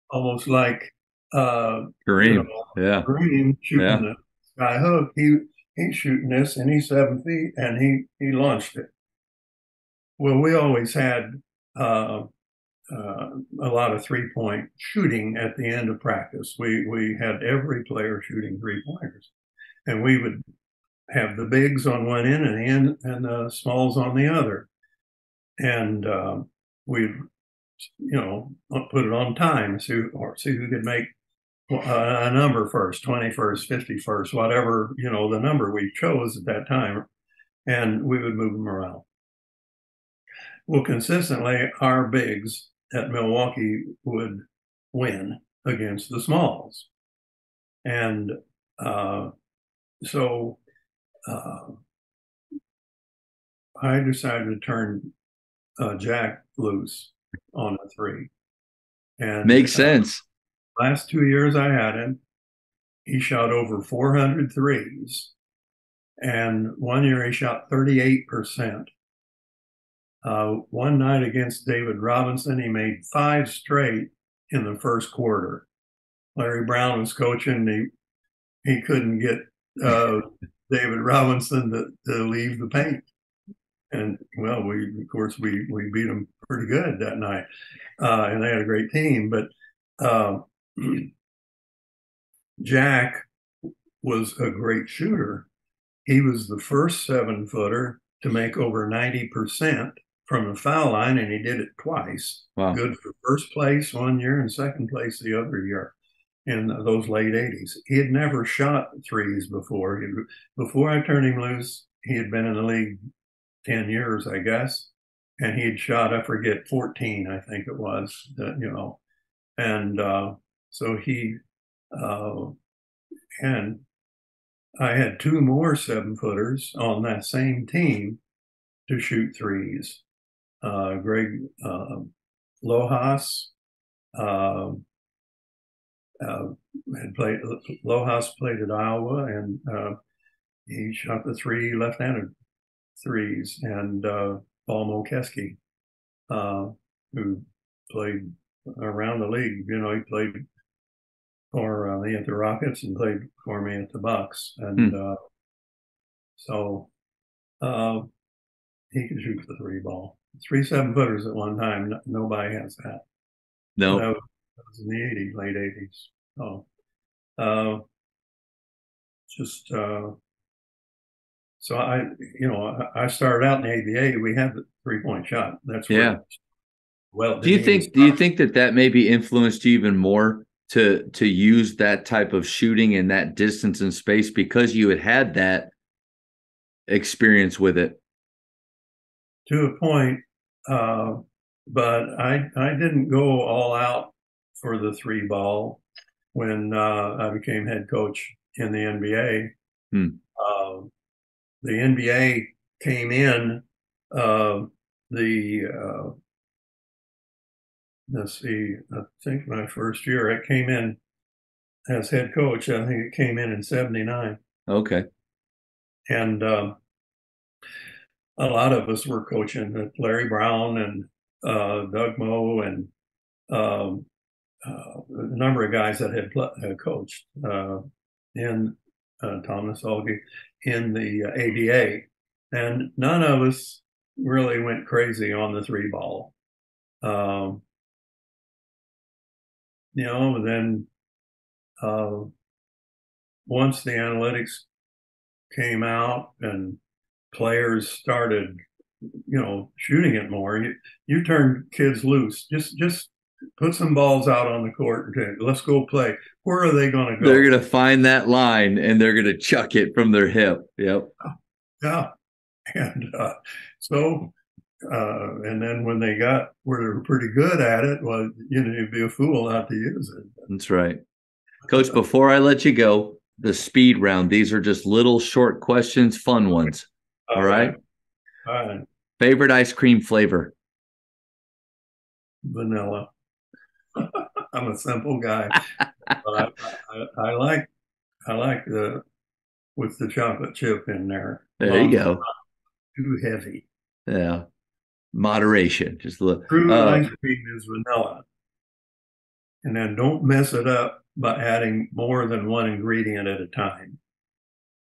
almost like Kareem. Kareem shooting the sky hook. He's shooting this and he's 7 feet and he launched it. Well, we always had a lot of 3-point shooting at the end of practice. We had every player shooting 3-pointers, and we would have the bigs on one end and the smalls on the other, and we'd put it on time, see who could make a number first, 21st, 51st, whatever the number we chose at that time, and we would move them around. Well, consistently, our bigs at Milwaukee would win against the smalls. And so I decided to turn Jack loose on a 3. And makes sense. Last 2 years I had him, he shot over 400 threes. And one year he shot 38%. One night against David Robinson, he made five straight in the first quarter. Larry Brown was coaching. He couldn't get David Robinson to leave the paint. And well, we beat them pretty good that night, and they had a great team. But Jack was a great shooter. He was the first 7-footer to make over 90% from the foul line, and he did it twice. Wow. Good for first place one year and second place the other year in those late 80s. He had never shot threes before. Before I turned him loose, he had been in the league 10 years, I guess. And he had shot, I forget, 14, I think it was, And so and I had two more 7-footers on that same team to shoot threes. Greg Lojas had played. Lojas played at Iowa, and he shot the three left-handed threes. And Paul Mokeski, who played around the league. He played for me at the Rockets and played for me at the Bucks, and so he could shoot the three ball. 3 7-footers at one time. Nobody has that. No, that was in the '80s, late '80s. So just so I started out in the ABA. We had the 3-point shot. That's where. Well, do you think that maybe influenced you even more to use that type of shooting in that distance and space because you had that experience with it? To a point, but I didn't go all out for the 3 ball when I became head coach in the NBA. The NBA came in let's see, I think my first year, it came in as head coach. I think it came in '79. Okay. And a lot of us were coaching. Larry Brown and Doug Moe and a number of guys that had coached in Thomas Olge in the ABA. And none of us really went crazy on the 3-ball. Then once the analytics came out and players started, shooting it more, you turn kids loose. Just put some balls out on the court and let's go play. Where are they going to go? They're going to find that line and they're going to chuck it from their hip. Yep. Yeah. And and then when they got where they were pretty good at it, well, you'd be a fool not to use it. That's right. Coach, before I let you go, the speed round, these are just little short questions, fun ones. All right? All right. Favorite ice cream flavor? Vanilla. I'm a simple guy. But I like with the chocolate chip in there. There you go. Too heavy. Yeah. Moderation. Just look. True ice cream is vanilla. And then don't mess it up by adding more than one ingredient at a time.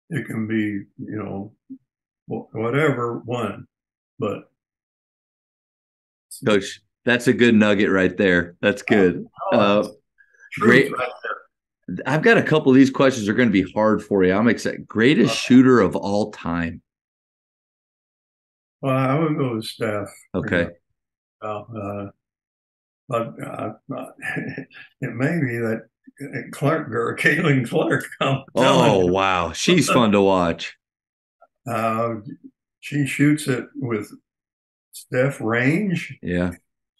It can be, whatever one, but. Coach, that's a good nugget right there. That's good. Great. Right there. I've got a couple of these questions are going to be hard for you. I'm excited. Greatest shooter of all time? Well, I would go with Steph. Okay. But it may be that Clark girl, Caitlin Clark. Oh, wow. She's fun to watch. She shoots it with Steph range. Yeah.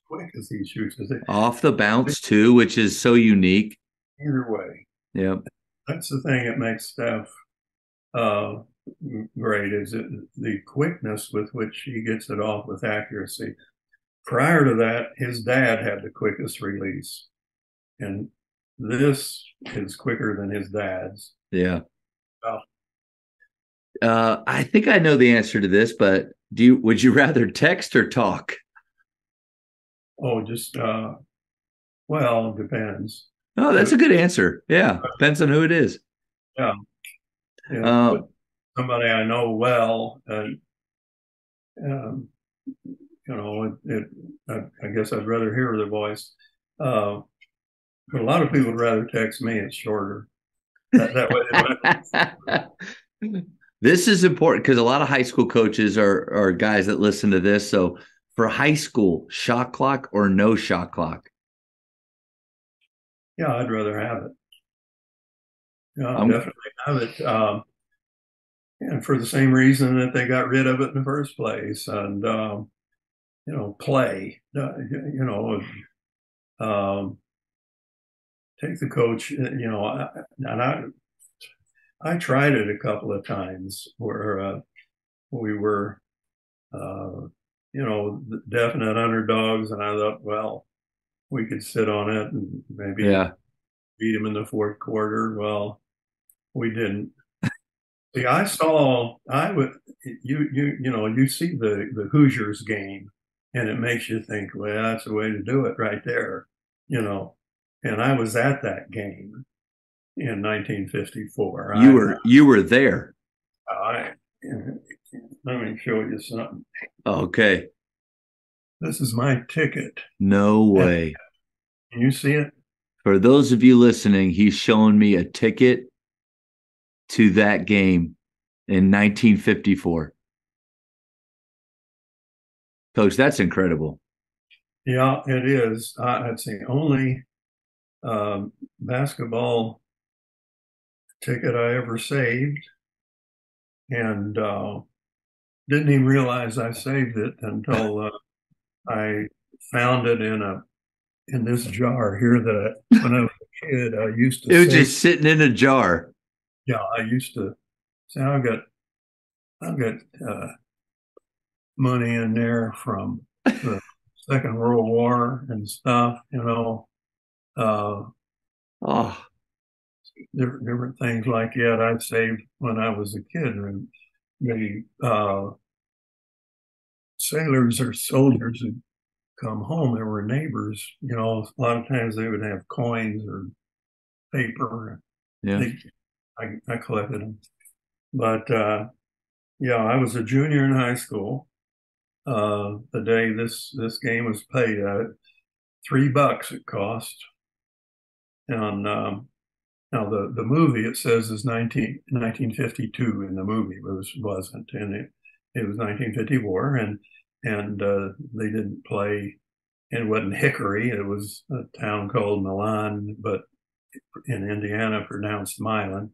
Quick as he shoots it. Off the bounce, too, which is so unique. Either way. Yep. That's the thing that makes Steph great, is the quickness with which he gets it off with accuracy. Prior to that, his dad had the quickest release. And this is quicker than his dad's. Yeah. Well, I think I know the answer to this, but would you rather text or talk? oh, just well, depends. Oh, that's But a good answer. Yeah. Depends on who it is. yeah, if Uh, somebody I know well, um, I guess I'd rather hear the voice. Uh, but a lot of people would rather text me. It's shorter. That way they don't this is important because a lot of high school coaches are guys that listen to this. So for high school, shot clock or no shot clock? yeah, I'd rather have it. Yeah, I'm definitely have it. And for the same reason that they got rid of it in the first place. And, play, um, take the coach, and I tried it a couple of times where we were, uh, definite underdogs. And I thought, well, we could sit on it and maybe yeah. beat them in the fourth quarter. Well, we didn't. See, you see the Hoosiers game and it makes you think, well, that's the way to do it right there, you know. And I was at that game in 1954. You were there. I let me show you something. Okay. This is my ticket. No And way. can you see it? For those of you listening, he's showing me a ticket to that game in 1954. Coach, that's incredible. Yeah, it is. It's the only basketball ticket I ever saved, and didn't even realize I saved it until I found it in this jar here that when I was a kid I used to It was save. just sitting in a jar. Yeah, I used to say I've got money in there from the Second World War and stuff, uh, Oh, different things like that I saved when I was a kid. And the sailors or soldiers who come home, there were neighbors, a lot of times they would have coins or paper. yeah. They, I collected them. But yeah, I was a junior in high school. The day this game was played, $3 it cost. And now the movie it says is 1952 in the movie, but it wasn't, and it was 1954, and they didn't play. It wasn't Hickory. It was a town called Milan, but in Indiana pronounced Milan.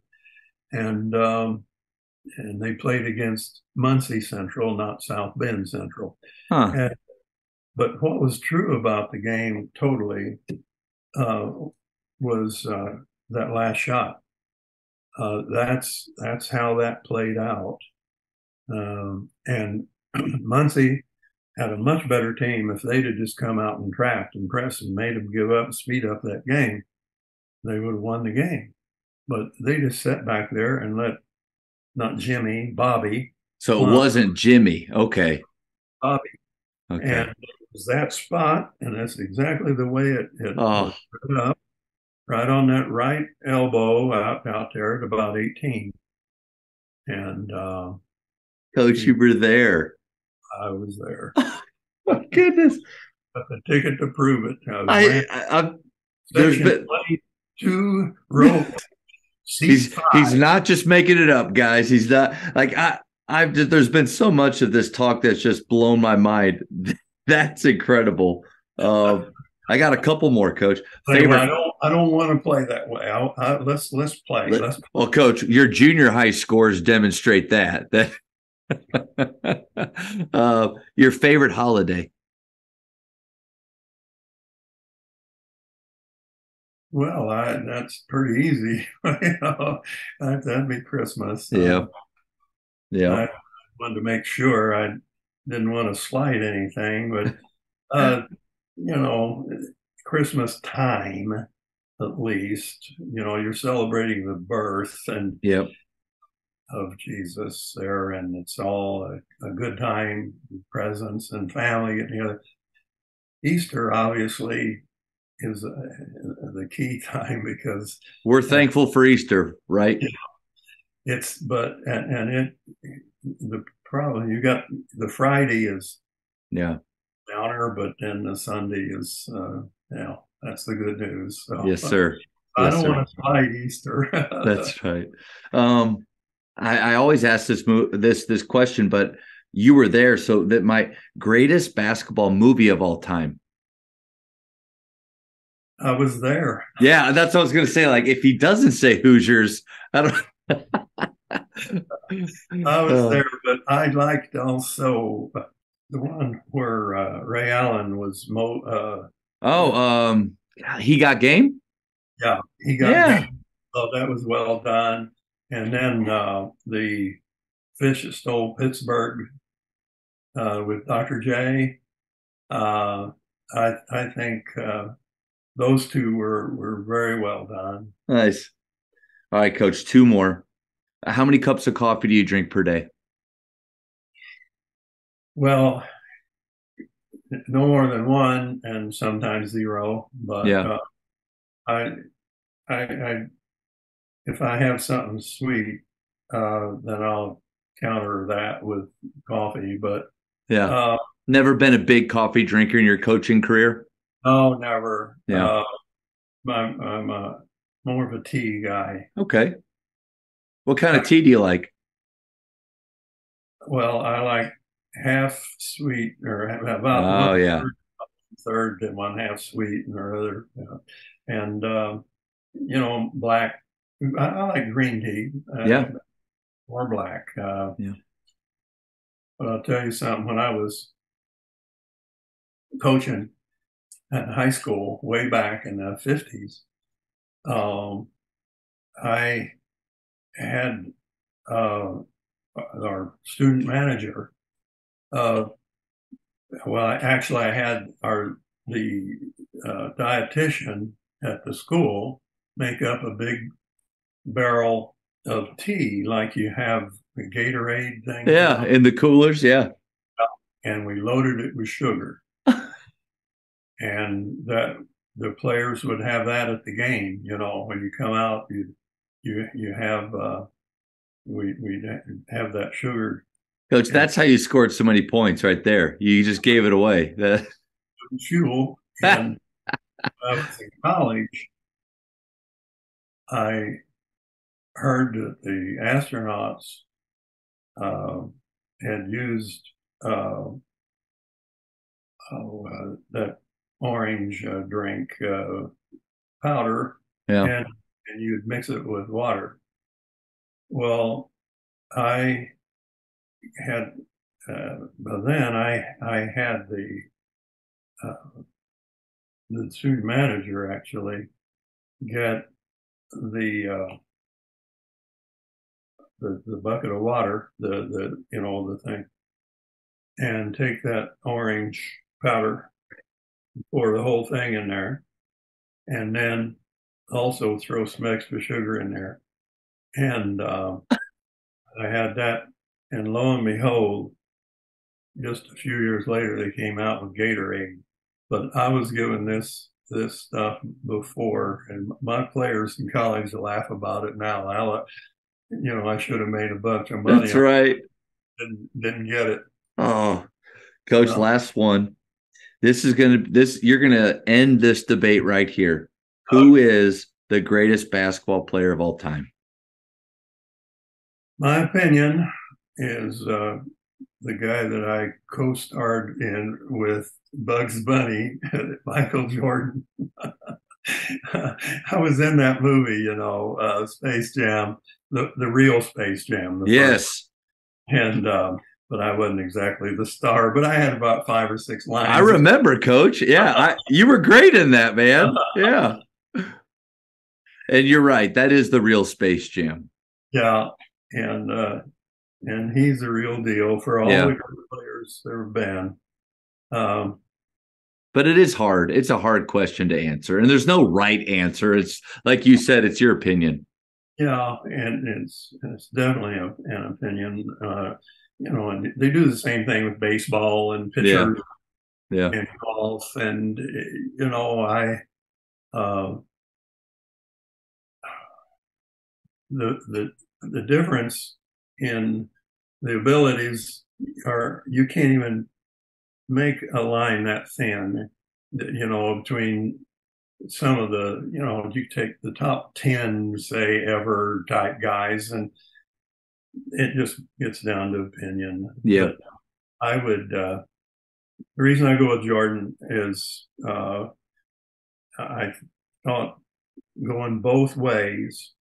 And they played against Muncie Central, not South Bend Central. Huh. And, but what was true about the game totally uh, was that last shot. That's how that played out. And Muncie had a much better team. If they'd have just come out and trapped and pressed and made them give up and speed up that game, they would have won the game. But they just sat back there and let not Jimmy, Bobby, So it Plum, wasn't Jimmy. Okay. Bobby, and Okay. it was that spot, and that's exactly the way it was Oh, set up, right on that right elbow out there at about 18. And Coach, you were there. I was there. My goodness. But the ticket to prove it. I was I, ran I there's section been 22, row seat he's 5. not just making it up, guys. He's not like I've just, there's been so much of this talk that's just blown my mind. That's incredible. I got a couple more, Coach. Anyway, Favorite. I don't want to play that way. Let's play. Let's Well, Coach, your junior high scores demonstrate that. Your favorite holiday. well, that's pretty easy. That'd be Christmas. Yeah. Yeah. I wanted to make sure I didn't want to slight anything, but uh, you know, Christmas time. at least. You're celebrating the birth and Yep. of Jesus there, and it's all a good time, presents and family getting together. Easter obviously is the key time because We're thankful for Easter, right? it's but and it the problem you got the Friday is Yeah. downer, but then the Sunday is that's the good news. So Yes, sir. I Yes, don't sir. want to fight Easter. That's right. Um, I always ask this question, but you were there, so that my greatest basketball movie of all time. I was there. Yeah, that's what I was going to say. Like, if he doesn't say Hoosiers, I don't. I was there, but I liked also the one where Ray Allen was He got game. yeah, he got Yeah. game. So that was well done. And then the Fish that Stole Pittsburgh with Dr. J. I think those two were very well done. Nice. All right, Coach. Two more. How many cups of coffee do you drink per day? Well, no more than one, and sometimes zero. But Yeah. I, I, if I have something sweet, then I'll counter that with coffee. But Yeah. uh, Never been a big coffee drinker in your coaching career? no, never. Yeah. I'm more of a tea guy. Okay. What kind of tea do you like? Well, I like half sweet or about Oh, one yeah. third and one half sweet and the other, and black. I like green tea, Yeah. or black. Yeah. But I'll tell you something. When I was coaching at high school way back in the 50s, um, I had our student manager. Uh, I had the dietitian at the school make up a big barrel of tea like you have the Gatorade thing, Yeah. In the coolers. Yeah. and we loaded it with sugar, and that the players would have that at the game. When you come out, you have we have that sugar Coach, and that's how you scored so many points right there. You just gave it away. fuel. And when I was in college, I heard that the astronauts had used that orange drink powder, Yeah. and you'd mix it with water. Well, I had but then I had the student manager actually get the the bucket of water, the thing, and take that orange powder, pour the whole thing in there, and then also throw some extra sugar in there. And I had that, and lo and behold, just a few years later, they came out with Gatorade. But I was given this stuff before, and my players in college laugh about it now. I should have made a bunch of money. That's right. Didn't get it. Oh, Coach, No. last one. You're gonna end this debate right here. Who is the greatest basketball player of all time? My opinion is the guy that I co-starred in with Bugs Bunny, Michael Jordan. I was in that movie, Space Jam, the real Space Jam. Yes. And but I wasn't exactly the star, but I had about 5 or 6 lines. I remember, Coach. Yeah, you were great in that, man. Yeah. And you're right. That is the real Space Jam. Yeah, and he's the real deal for all the great players there have been. But it is hard. It's a hard question to answer, and there's no right answer. It's like you said, it's your opinion. Yeah, and it's definitely an opinion. And they do the same thing with baseball and Yeah, pitchers yeah, and golf, and I uh, the difference in the abilities are you can't even make a line that thin, between some of the, you take the top 10, say, ever type guys, and it just gets down to opinion. yeah, But I would, the reason I go with Jordan is I thought going both ways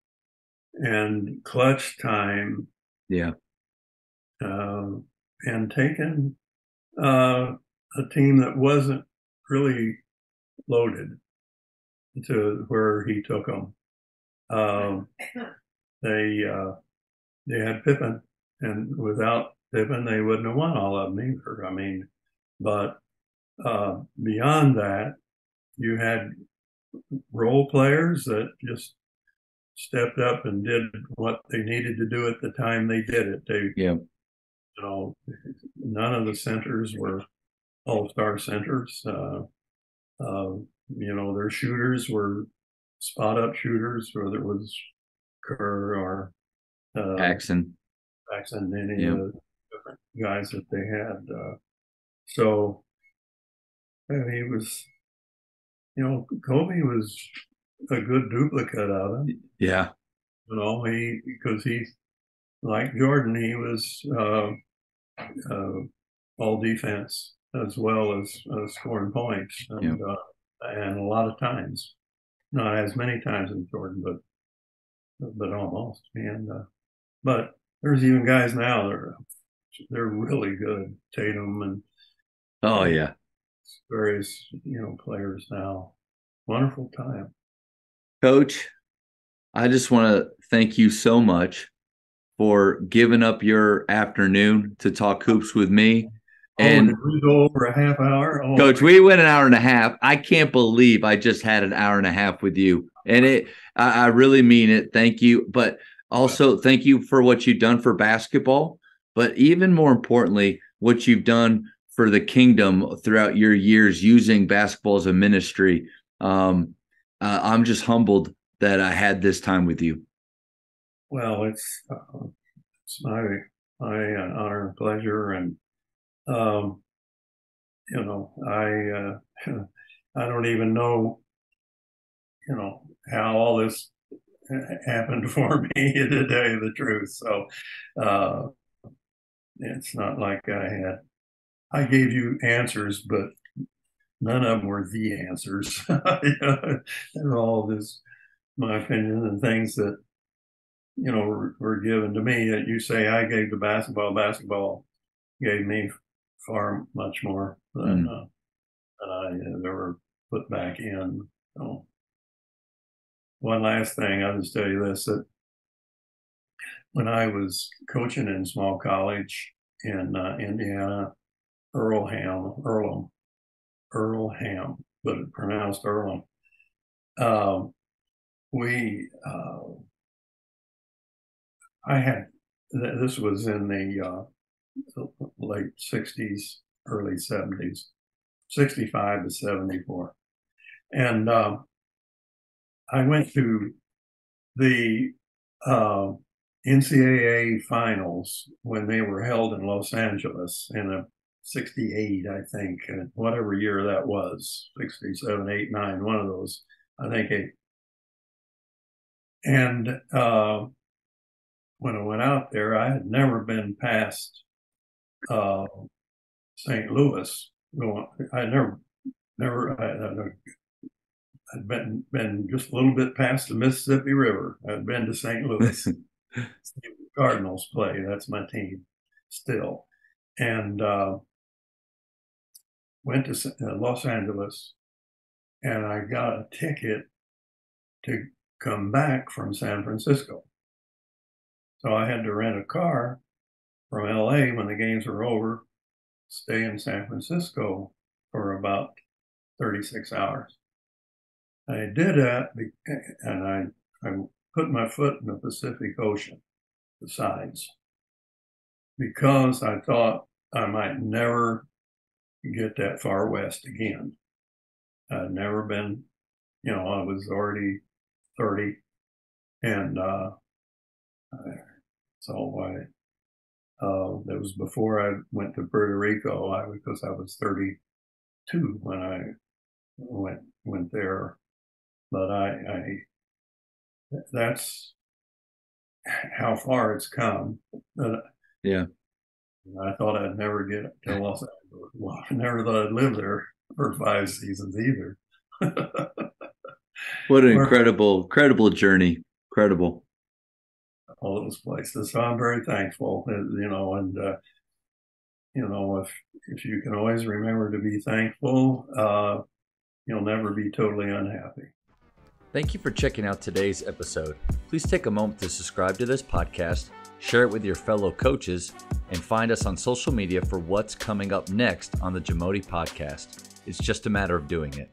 and clutch time, yeah, uh, and taking uh, a team that wasn't really loaded to where he took them. Um, they they had Pippen, and without Pippen, they wouldn't have won all of them either. I mean, but beyond that, you had role players that just stepped up and did what they needed to do at the time they did it. yeah. Know, none of the centers were all-star centers. Their shooters were spot-up shooters, whether it was Kerr or Jackson. Jackson, any Yeah. of the different guys that they had. So and he was, Kobe was a good duplicate of him. Yeah. Because he, like Jordan, he was all defense as well as scoring points, and Yeah. and a lot of times, not as many times as Jordan, but almost. And but there's even guys now that they're really good. Tatum and Oh yeah. various players now. Wonderful time. Coach, I just want to thank you so much for giving up your afternoon to talk hoops with me. Oh, And did we go over a half hour? Oh, Coach, we went an hour and a half. I can't believe I just had an hour and a half with you. And I really mean it. Thank you. But also thank you for what you've done for basketball. But even more importantly, what you've done for the kingdom throughout your years using basketball as a ministry. I'm just humbled that I had this time with you. well, it's my honor and pleasure, and um, I I don't even know how all this happened for me to tell you the truth. So uh, it's not like I gave you answers, but none of them were the answers. They're all just my opinion and things that were given to me. That you say I gave to basketball. Basketball gave me far much more than I ever put back in. So, one last thing, I'll just tell you this: that when I was coaching in small college in Indiana, Earlham, but it pronounced Earlham. We, I had, this was in the late 60s, early 70s, 65 to 74. And I went to the NCAA finals when they were held in Los Angeles in a 68, I think, whatever year that was, 67, 8, 9, one of those, I think 8. And when I went out there, I had never been past uh, St. Louis. I I'd been just a little bit past the Mississippi River. I'd been to St. Louis. Cardinals play. That's my team still. And went to Los Angeles, and I got a ticket to come back from San Francisco. So I had to rent a car from LA when the games were over, stay in San Francisco for about 36 hours. I did that, and I put my foot in the Pacific Ocean besides, because I thought I might never get that far west again. I'd never been, I was already 30, and that was before I went to Puerto Rico. Because I was 32 when I went there. But that's how far it's come. Yeah. I thought I'd never get to Los Angeles. Well, I never thought I'd live there for 5 seasons either. What an incredible journey. Incredible. All those places. So I'm very thankful, and if you can always remember to be thankful, you'll never be totally unhappy. Thank you for checking out today's episode. Please take a moment to subscribe to this podcast, share it with your fellow coaches, and find us on social media for what's coming up next on the Jamodi podcast. It's just a matter of doing it.